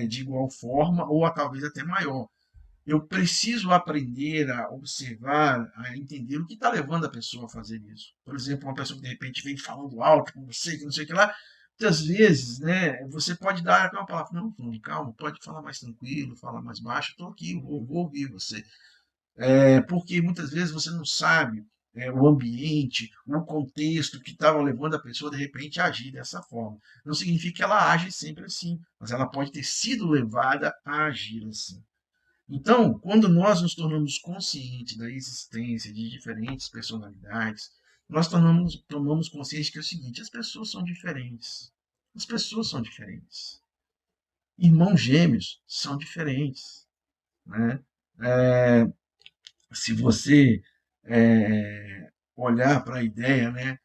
de igual forma ou talvez até maior. Eu preciso aprender a observar, a entender o que está levando a pessoa a fazer isso. Por exemplo, uma pessoa que de repente vem falando alto com você, que não sei o que lá, muitas vezes, né, você pode dar aquela palavra, não, calma, pode falar mais tranquilo, falar mais baixo, estou aqui, vou ouvir você. Porque muitas vezes você não sabe o ambiente, o contexto que estava levando a pessoa de repente a agir dessa forma. Não significa que ela age sempre assim, mas ela pode ter sido levada a agir assim. Então, quando nós nos tornamos conscientes da existência de diferentes personalidades, nós tomamos consciência que é o seguinte: as pessoas são diferentes. As pessoas são diferentes. Irmãos gêmeos são diferentes, né? Se você olhar para a ideia, né,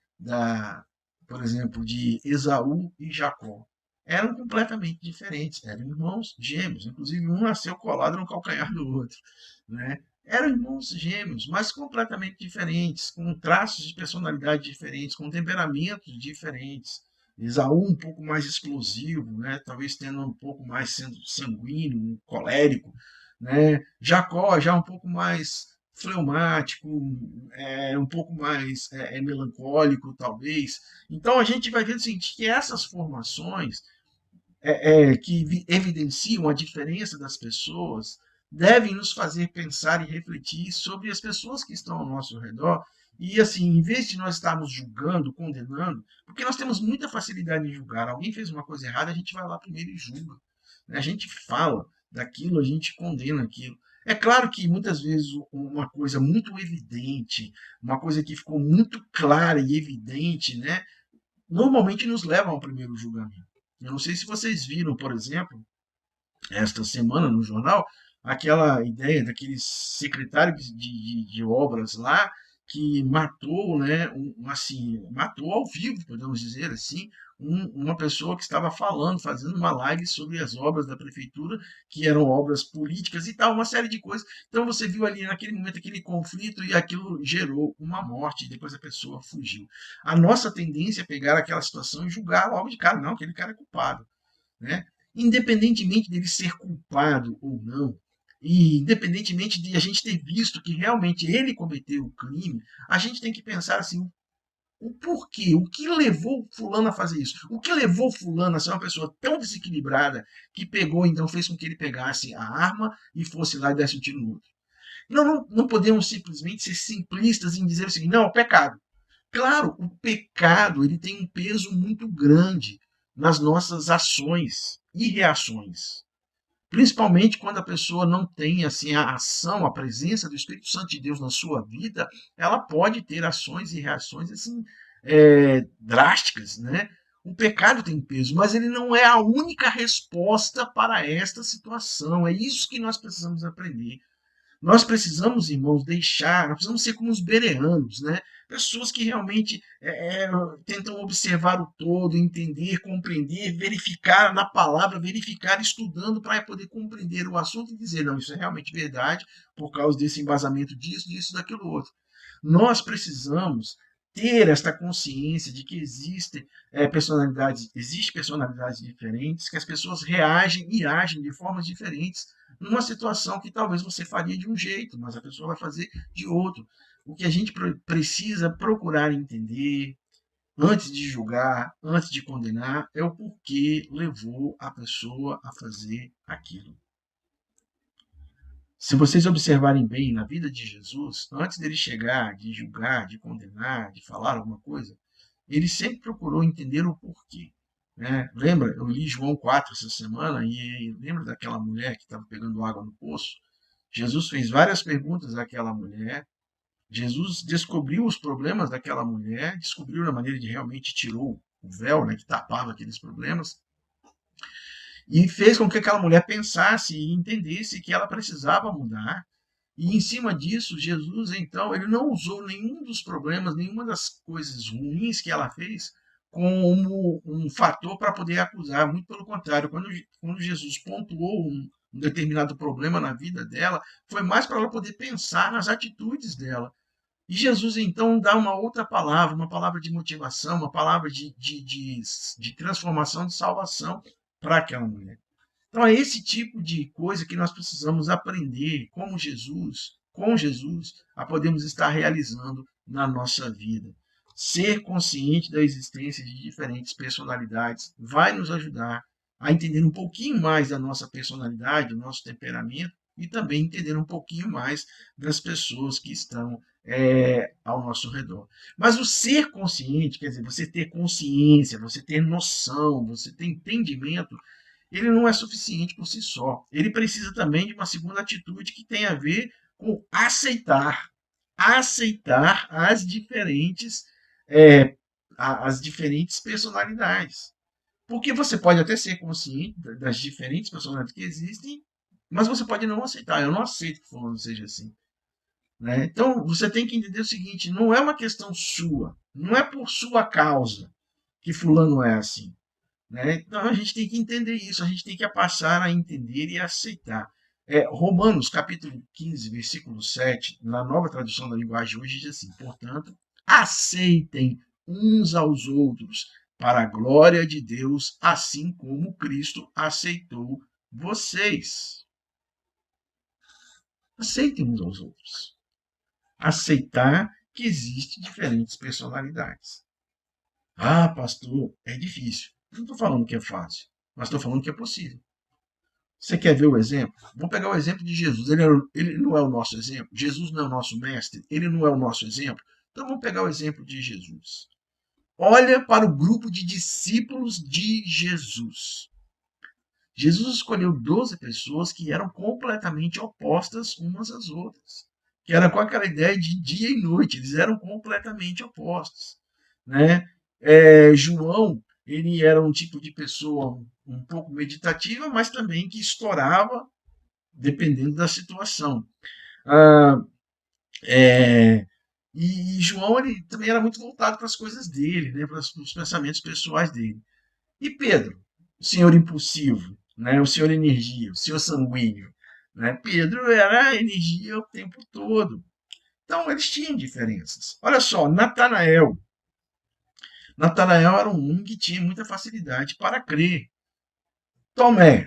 por exemplo, de Esaú e Jacó, eram completamente diferentes, eram irmãos gêmeos, inclusive um nasceu colado no calcanhar do outro, né? Eram irmãos gêmeos, mas completamente diferentes, com traços de personalidade diferentes, com temperamentos diferentes. Esaú um pouco mais explosivo, né? Talvez tendo um pouco mais sendo sanguíneo, colérico, né? Jacó já um pouco mais fleumático, um pouco mais melancólico, talvez. Então a gente vai ver assim, que essas formações que evidenciam a diferença das pessoas devem nos fazer pensar e refletir sobre as pessoas que estão ao nosso redor. E assim, em vez de nós estarmos julgando, condenando, porque nós temos muita facilidade em julgar. Alguém fez uma coisa errada, a gente vai lá primeiro e julga. A gente fala daquilo, a gente condena aquilo. É claro que muitas vezes uma coisa muito evidente, uma coisa que ficou muito clara e evidente, né, normalmente nos leva ao primeiro julgamento. Eu não sei se vocês viram, por exemplo, esta semana no jornal, aquela ideia daquele secretário de obras lá que matou, né, assim, matou ao vivo, podemos dizer assim, uma pessoa que estava falando, fazendo uma live sobre as obras da prefeitura, que eram obras políticas e tal, uma série de coisas. Então você viu ali naquele momento aquele conflito e aquilo gerou uma morte, e depois a pessoa fugiu. A nossa tendência é pegar aquela situação e julgar logo de cara, não, aquele cara é culpado, né? Independentemente dele ser culpado ou não, e independentemente de a gente ter visto que realmente ele cometeu o crime, a gente tem que pensar assim, o porquê, o que levou fulano a fazer isso? O que levou fulano a ser uma pessoa tão desequilibrada que pegou, então fez com que ele pegasse a arma e fosse lá e desse um tiro no outro? Não podemos simplesmente ser simplistas em dizer o seguinte, não, é pecado. Claro, o pecado ele tem um peso muito grande nas nossas ações e reações. Principalmente quando a pessoa não tem assim a ação, a presença do Espírito Santo de Deus na sua vida, ela pode ter ações e reações assim drásticas, né? O pecado tem peso, mas ele não é a única resposta para esta situação. É isso que nós precisamos aprender. Nós precisamos, irmãos, deixar, nós precisamos ser como os bereanos, né? Pessoas que realmente tentam observar o todo, entender, compreender, verificar na palavra, verificar estudando para poder compreender o assunto e dizer, não, isso é realmente verdade, por causa desse embasamento disso, disso, daquilo outro. Nós precisamos ter esta consciência de que existem personalidades diferentes, que as pessoas reagem e agem de formas diferentes numa situação que talvez você faria de um jeito, mas a pessoa vai fazer de outro. O que a gente precisa procurar entender antes de julgar, antes de condenar, é o porquê levou a pessoa a fazer aquilo. Se vocês observarem bem na vida de Jesus, antes dele chegar, de julgar, de condenar, de falar alguma coisa, ele sempre procurou entender o porquê. Né? Lembra, eu li João 4 essa semana e lembra daquela mulher que estava pegando água no poço? Jesus fez várias perguntas àquela mulher. Jesus descobriu os problemas daquela mulher, descobriu a maneira de realmente tirou o véu, né, que tapava aqueles problemas, e fez com que aquela mulher pensasse e entendesse que ela precisava mudar. E em cima disso, Jesus, então, ele não usou nenhum dos problemas, nenhuma das coisas ruins que ela fez como um fator para poder acusar. Muito pelo contrário, quando Jesus pontuou um determinado problema na vida dela, foi mais para ela poder pensar nas atitudes dela. E Jesus, então, dá uma outra palavra, uma palavra de motivação, uma palavra de transformação, de salvação para aquela mulher. Então é esse tipo de coisa que nós precisamos aprender como Jesus, com Jesus, a podermos estar realizando na nossa vida. Ser consciente da existência de diferentes personalidades vai nos ajudar a entender um pouquinho mais da nossa personalidade, do nosso temperamento e também entender um pouquinho mais das pessoas que estão ao nosso redor. Mas o ser consciente, quer dizer, você ter consciência, você ter noção, você ter entendimento, ele não é suficiente por si só. Ele precisa também de uma segunda atitude que tem a ver com aceitar as diferentes personalidades. Porque você pode até ser consciente das diferentes personalidades que existem, mas você pode não aceitar. Eu não aceito que fulano seja assim. Né? Então, você tem que entender o seguinte, não é uma questão sua, não é por sua causa que fulano é assim. Né? Então a gente tem que entender isso, a gente tem que passar a entender e aceitar. Romanos capítulo 15, versículo 7, na nova tradução da linguagem hoje, diz assim, portanto, aceitem uns aos outros para a glória de Deus, assim como Cristo aceitou vocês. Aceitem uns aos outros. Aceitar que existem diferentes personalidades. Ah, pastor, é difícil. Não estou falando que é fácil, mas estou falando que é possível. Você quer ver o exemplo? Vamos pegar o exemplo de Jesus. Ele não é o nosso exemplo. Jesus não é o nosso mestre. Ele não é o nosso exemplo. Então vamos pegar o exemplo de Jesus. Olha para o grupo de discípulos de Jesus. Jesus escolheu 12 pessoas que eram completamente opostas umas às outras, que era com aquela ideia de dia e noite, eles eram completamente opostos, né? João, ele era um tipo de pessoa um pouco meditativa, mas também que estourava dependendo da situação. Ah, e João, ele também era muito voltado para as coisas dele, né, para os pensamentos pessoais dele. E Pedro, o senhor impulsivo, né, o senhor energia, o senhor sanguíneo, né? Pedro era energia o tempo todo. Então, eles tinham diferenças. Olha só, Natanael. Natanael era um homem que tinha muita facilidade para crer. Tomé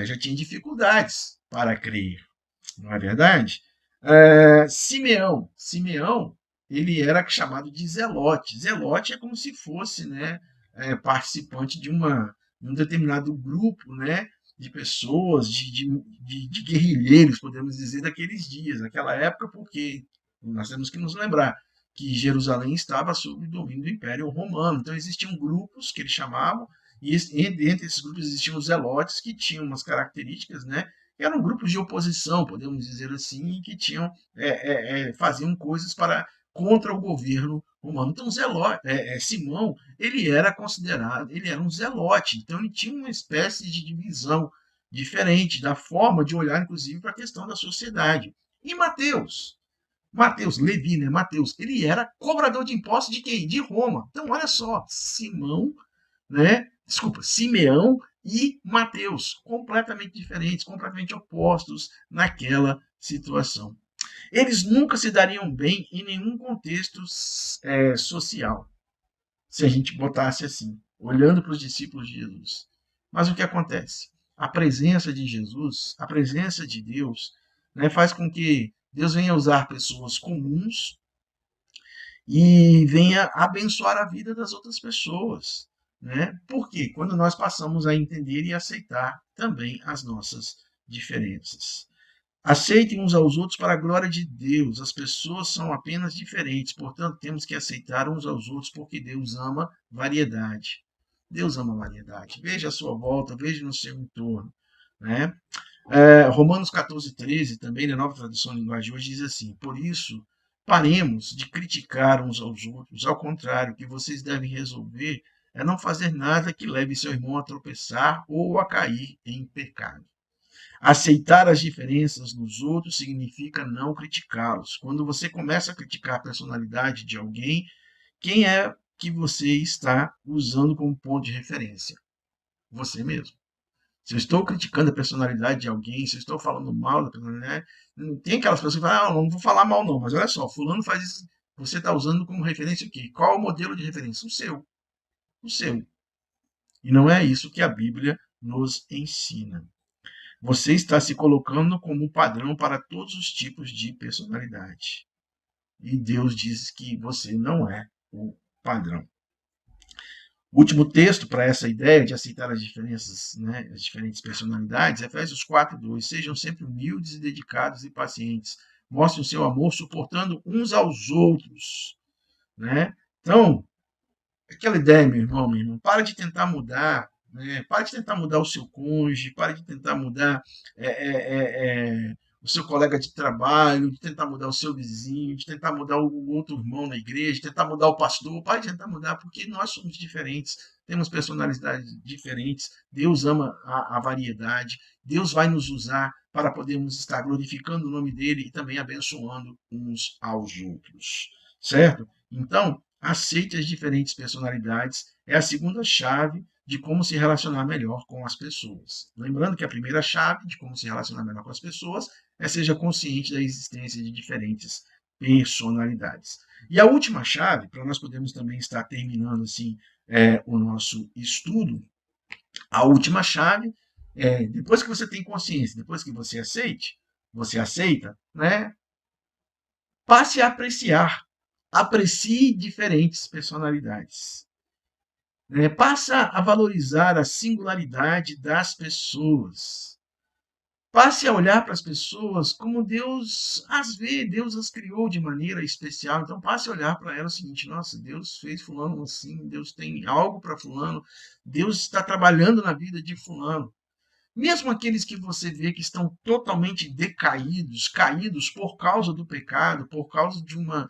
já tinha dificuldades para crer, não é verdade? Simeão, ele era chamado de Zelote. Zelote é como se fosse, né, participante de um determinado grupo, né, de pessoas, de guerrilheiros, podemos dizer, daqueles dias, naquela época, porque nós temos que nos lembrar que Jerusalém estava sob o domínio do Império Romano. Então existiam grupos que eles chamavam, e entre esses grupos existiam os zelotes, que tinham umas características, né, eram grupos de oposição, podemos dizer assim, que tinham faziam coisas contra o governo romano. Então, Simão, ele era considerado, ele era um zelote, então ele tinha uma espécie de divisão diferente da forma de olhar, inclusive, para a questão da sociedade. E Levi, né? Mateus, ele era cobrador de impostos de quem? De Roma. Então, olha só, Simeão e Mateus, completamente diferentes, completamente opostos naquela situação. Eles nunca se dariam bem em nenhum contexto social, se a gente botasse assim, olhando para os discípulos de Jesus. Mas o que acontece? A presença de Jesus, a presença de Deus, né, faz com que Deus venha usar pessoas comuns e venha abençoar a vida das outras pessoas. Né? Porque quando nós passamos a entender e aceitar também as nossas diferenças. Aceitem uns aos outros para a glória de Deus. As pessoas são apenas diferentes, portanto, temos que aceitar uns aos outros, porque Deus ama variedade. Deus ama variedade. Veja a sua volta, veja no seu entorno. Né? Romanos 14, 13, também na Nova Tradução Linguagem hoje, diz assim: por isso, paremos de criticar uns aos outros. Ao contrário, o que vocês devem resolver é não fazer nada que leve seu irmão a tropeçar ou a cair em pecado. Aceitar as diferenças nos outros significa não criticá-los. Quando você começa a criticar a personalidade de alguém, quem é que você está usando como ponto de referência? Você mesmo. Se eu estou criticando a personalidade de alguém, se eu estou falando mal da personalidade, tem aquelas pessoas que falam, não vou falar mal não, mas olha só, fulano faz isso, você está usando como referência o quê? Qual é o modelo de referência? O seu. O seu. E não é isso que a Bíblia nos ensina. Você está se colocando como padrão para todos os tipos de personalidade. E Deus diz que você não é o padrão. O último texto para essa ideia de aceitar as diferenças, né, as diferentes personalidades, Efésios 4:2. Sejam sempre humildes e dedicados e pacientes. Mostrem o seu amor suportando uns aos outros. Né? Então, aquela ideia, meu irmão, para de tentar mudar, né? Para de tentar mudar o seu cônjuge, para de tentar mudar o seu colega de trabalho, de tentar mudar o seu vizinho, de tentar mudar o outro irmão na igreja, de tentar mudar o pastor. Para de tentar mudar, porque nós somos diferentes, temos personalidades diferentes. Deus ama a variedade. Deus vai nos usar para podermos estar glorificando o nome dele e também abençoando uns aos outros. Certo? Então, aceite as diferentes personalidades. É a segunda chave de como se relacionar melhor com as pessoas. Lembrando que a primeira chave de como se relacionar melhor com as pessoas seja consciente da existência de diferentes personalidades. E a última chave, para nós podermos também estar terminando assim o nosso estudo, a última chave é, depois que você tem consciência, depois que você aceita, né? Passe a apreciar. Aprecie diferentes personalidades. Passa a valorizar a singularidade das pessoas. Passe a olhar para as pessoas como Deus as vê, Deus as criou de maneira especial. Então passe a olhar para elas o seguinte: nossa, Deus fez fulano assim, Deus tem algo para fulano, Deus está trabalhando na vida de fulano. Mesmo aqueles que você vê que estão totalmente decaídos, caídos por causa do pecado, por causa de uma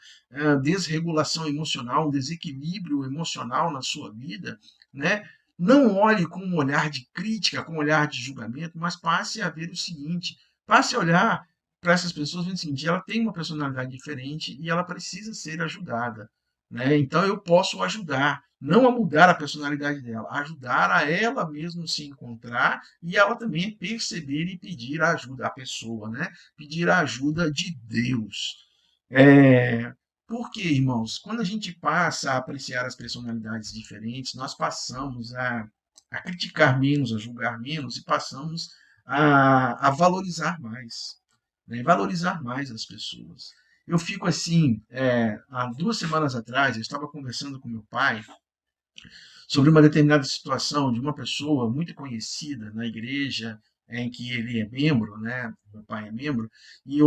desregulação emocional, um desequilíbrio emocional na sua vida, né? Não olhe com um olhar de crítica, com um olhar de julgamento, mas passe a ver o seguinte, passe a olhar para essas pessoas vendo o seguinte, ela tem uma personalidade diferente e ela precisa ser ajudada, né? Então eu posso ajudar, não a mudar a personalidade dela, ajudar a ela mesmo se encontrar e ela também perceber e pedir a ajuda à pessoa, né? Pedir a ajuda de Deus. Porque, irmãos, quando a gente passa a apreciar as personalidades diferentes, nós passamos a criticar menos, a julgar menos e passamos a valorizar mais, né? Valorizar mais as pessoas. Eu fico assim, há 2 semanas atrás, eu estava conversando com meu pai sobre uma determinada situação de uma pessoa muito conhecida na igreja em que ele é membro, né? Meu pai é membro, e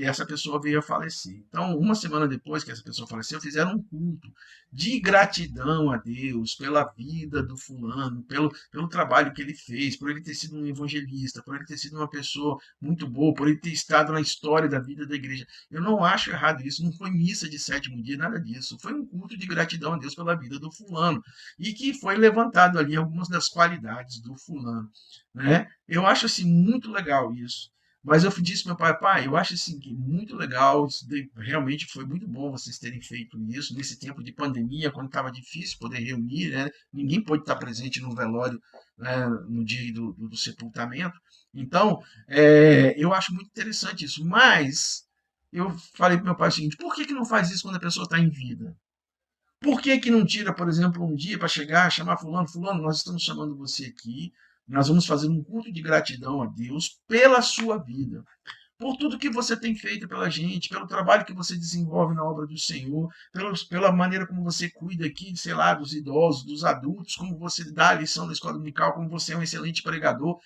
essa pessoa veio a falecer. Então, 1 semana depois que essa pessoa faleceu, fizeram um culto de gratidão a Deus pela vida do fulano, pelo trabalho que ele fez, por ele ter sido um evangelista, por ele ter sido uma pessoa muito boa, por ele ter estado na história da vida da igreja. Eu não acho errado isso, não foi missa de sétimo dia, nada disso. Foi um culto de gratidão a Deus pela vida do fulano e que foi levantado ali algumas das qualidades do fulano, né? Eu acho assim muito legal isso. Mas eu disse para meu pai, pai, eu acho assim que muito legal, realmente foi muito bom vocês terem feito isso nesse tempo de pandemia, quando estava difícil poder reunir, né? Ninguém pôde estar presente no velório, né, no dia do sepultamento. Então, eu acho muito interessante isso. Mas eu falei para meu pai o seguinte: por que não faz isso quando a pessoa está em vida? Por que não tira, por exemplo, um dia para chegar, chamar fulano, fulano, nós estamos chamando você aqui, nós vamos fazer um culto de gratidão a Deus pela sua vida, por tudo que você tem feito pela gente, pelo trabalho que você desenvolve na obra do Senhor, pela maneira como você cuida aqui, sei lá, dos idosos, dos adultos, como você dá a lição da escola dominical, como você é um excelente pregador.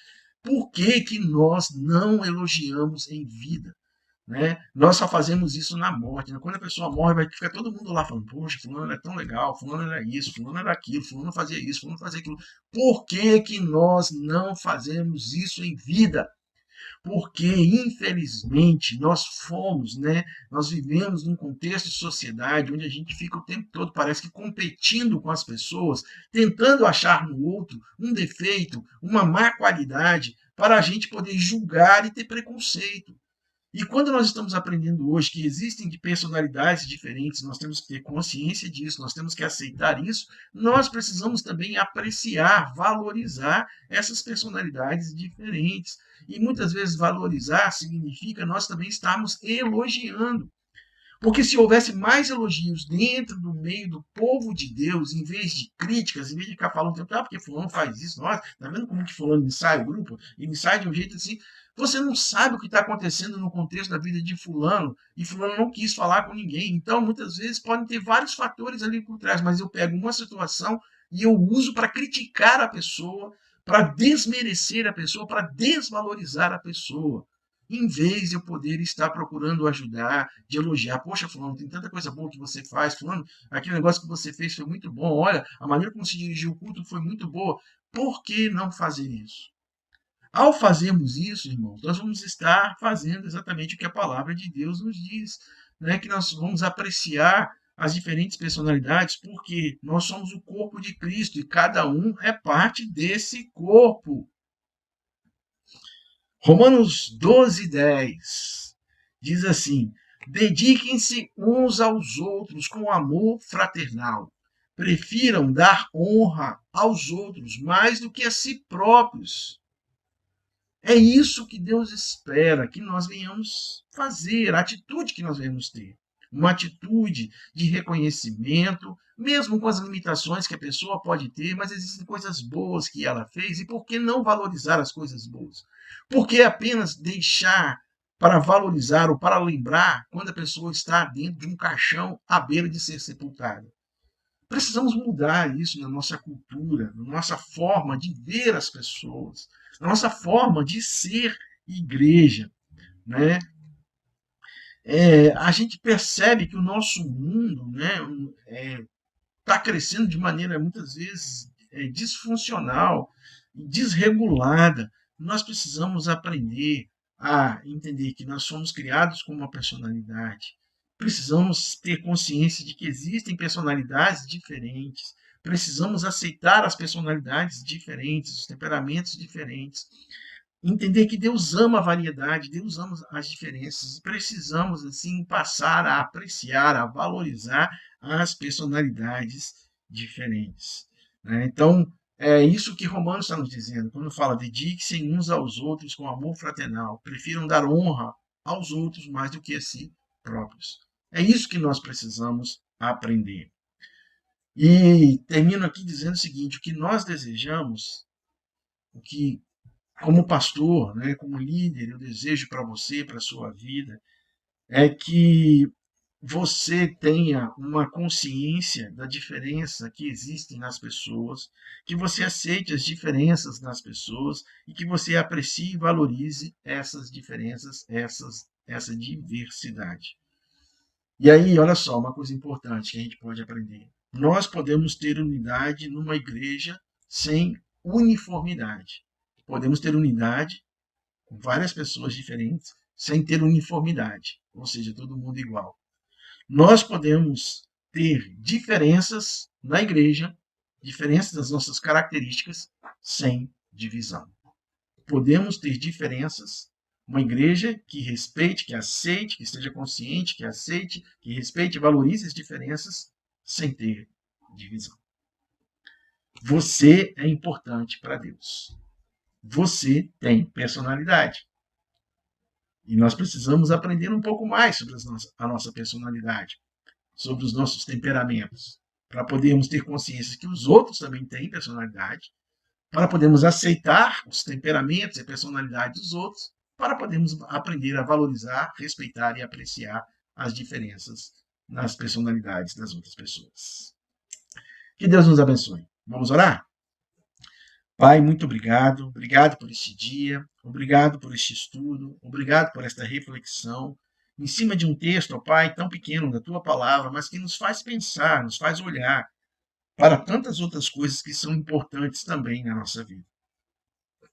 Por que nós não elogiamos em vida? Né? Nós só fazemos isso na morte. Né? Quando a pessoa morre, vai ficar todo mundo lá falando: poxa, fulano é tão legal, fulano era isso, fulano era aquilo, fulano fazia isso, fulano fazia aquilo. Por que nós não fazemos isso em vida? Porque, infelizmente, nós fomos, né? Nós vivemos num contexto de sociedade onde a gente fica o tempo todo, parece que competindo com as pessoas, tentando achar no outro um defeito, uma má qualidade, para a gente poder julgar e ter preconceito. E quando nós estamos aprendendo hoje que existem personalidades diferentes, nós temos que ter consciência disso, nós temos que aceitar isso, nós precisamos também apreciar, valorizar essas personalidades diferentes. E muitas vezes valorizar significa nós também estarmos elogiando. Porque se houvesse mais elogios dentro do meio do povo de Deus, em vez de críticas, em vez de ficar falando, porque fulano faz isso, nossa, tá vendo como que fulano ensaia o grupo? Ele ensaia de um jeito assim. Você não sabe o que está acontecendo no contexto da vida de fulano, e fulano não quis falar com ninguém. Então, muitas vezes, podem ter vários fatores ali por trás, mas eu pego uma situação e eu uso para criticar a pessoa, para desmerecer a pessoa, para desvalorizar a pessoa em vez de eu poder estar procurando ajudar, de elogiar, poxa, fulano, tem tanta coisa boa que você faz, fulano, aquele negócio que você fez foi muito bom, olha, a maneira como se dirigiu o culto foi muito boa, por que não fazer isso? Ao fazermos isso, irmãos, nós vamos estar fazendo exatamente o que a palavra de Deus nos diz, né? Que nós vamos apreciar as diferentes personalidades, porque nós somos o corpo de Cristo e cada um é parte desse corpo. Romanos 12:10 diz assim: dediquem-se uns aos outros com amor fraternal. Prefiram dar honra aos outros mais do que a si próprios. É isso que Deus espera que nós venhamos fazer, a atitude que nós venhamos ter. Uma atitude de reconhecimento, mesmo com as limitações que a pessoa pode ter, mas existem coisas boas que ela fez, e por que não valorizar as coisas boas? Por que apenas deixar para valorizar ou para lembrar quando a pessoa está dentro de um caixão à beira de ser sepultada? Precisamos mudar isso na nossa cultura, na nossa forma de ver as pessoas, na nossa forma de ser igreja, né? A gente percebe que o nosso mundo, né, está crescendo de maneira muitas vezes disfuncional, desregulada, nós precisamos aprender a entender que nós somos criados com uma personalidade. Precisamos ter consciência de que existem personalidades diferentes. Precisamos aceitar as personalidades diferentes, os temperamentos diferentes. Entender que Deus ama a variedade, Deus ama as diferenças. Precisamos, assim, passar a apreciar, a valorizar as personalidades diferentes. Então, é isso que Romanos está nos dizendo, quando fala: dedique-se uns aos outros com amor fraternal, prefiram dar honra aos outros mais do que a si próprios. É isso que nós precisamos aprender. E termino aqui dizendo o seguinte: o que nós desejamos, o que, como pastor, como líder, eu desejo para você, para a sua vida, é que você tenha uma consciência da diferença que existe nas pessoas, que você aceite as diferenças nas pessoas e que você aprecie e valorize essas diferenças, essa diversidade. E aí, olha só, uma coisa importante que a gente pode aprender. Nós podemos ter unidade numa igreja sem uniformidade. Podemos ter unidade com várias pessoas diferentes sem ter uniformidade, ou seja, todo mundo igual. Nós podemos ter diferenças na igreja, diferenças das nossas características, sem divisão. Podemos ter diferenças, uma igreja que respeite, que aceite, que esteja consciente, que aceite, que respeite e valorize as diferenças, sem ter divisão. Você é importante para Deus. Você tem personalidade. E nós precisamos aprender um pouco mais sobre a nossa personalidade, sobre os nossos temperamentos, para podermos ter consciência que os outros também têm personalidade, para podermos aceitar os temperamentos e a personalidade dos outros, para podermos aprender a valorizar, respeitar e apreciar as diferenças nas personalidades das outras pessoas. Que Deus nos abençoe. Vamos orar? Pai, muito obrigado. Obrigado por este dia. Obrigado por este estudo. Obrigado por esta reflexão em cima de um texto, ó Pai, tão pequeno da Tua palavra, mas que nos faz pensar, nos faz olhar para tantas outras coisas que são importantes também na nossa vida.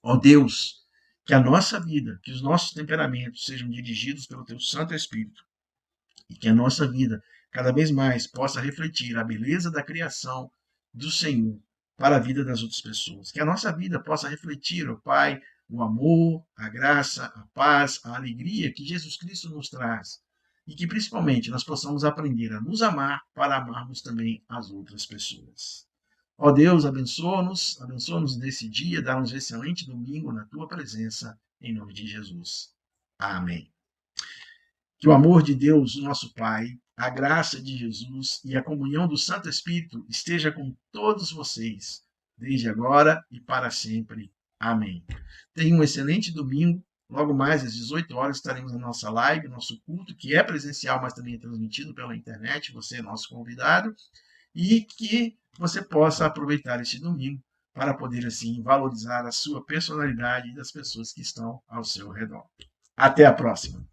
Ó Deus, que a nossa vida, que os nossos temperamentos sejam dirigidos pelo Teu Santo Espírito e que a nossa vida cada vez mais possa refletir a beleza da criação do Senhor para a vida das outras pessoas. Que a nossa vida possa refletir, ó Pai, o amor, a graça, a paz, a alegria que Jesus Cristo nos traz. E que, principalmente, nós possamos aprender a nos amar para amarmos também as outras pessoas. Ó Deus, abençoa-nos nesse dia, dá-nos um excelente domingo na Tua presença, em nome de Jesus. Amém. Que o amor de Deus, nosso Pai, a graça de Jesus e a comunhão do Santo Espírito esteja com todos vocês, desde agora e para sempre. Amém. Tenha um excelente domingo. Logo mais às 18 horas estaremos na nossa live, nosso culto, que é presencial, mas também é transmitido pela internet. Você é nosso convidado. E que você possa aproveitar este domingo para poder, assim, valorizar a sua personalidade e das pessoas que estão ao seu redor. Até a próxima!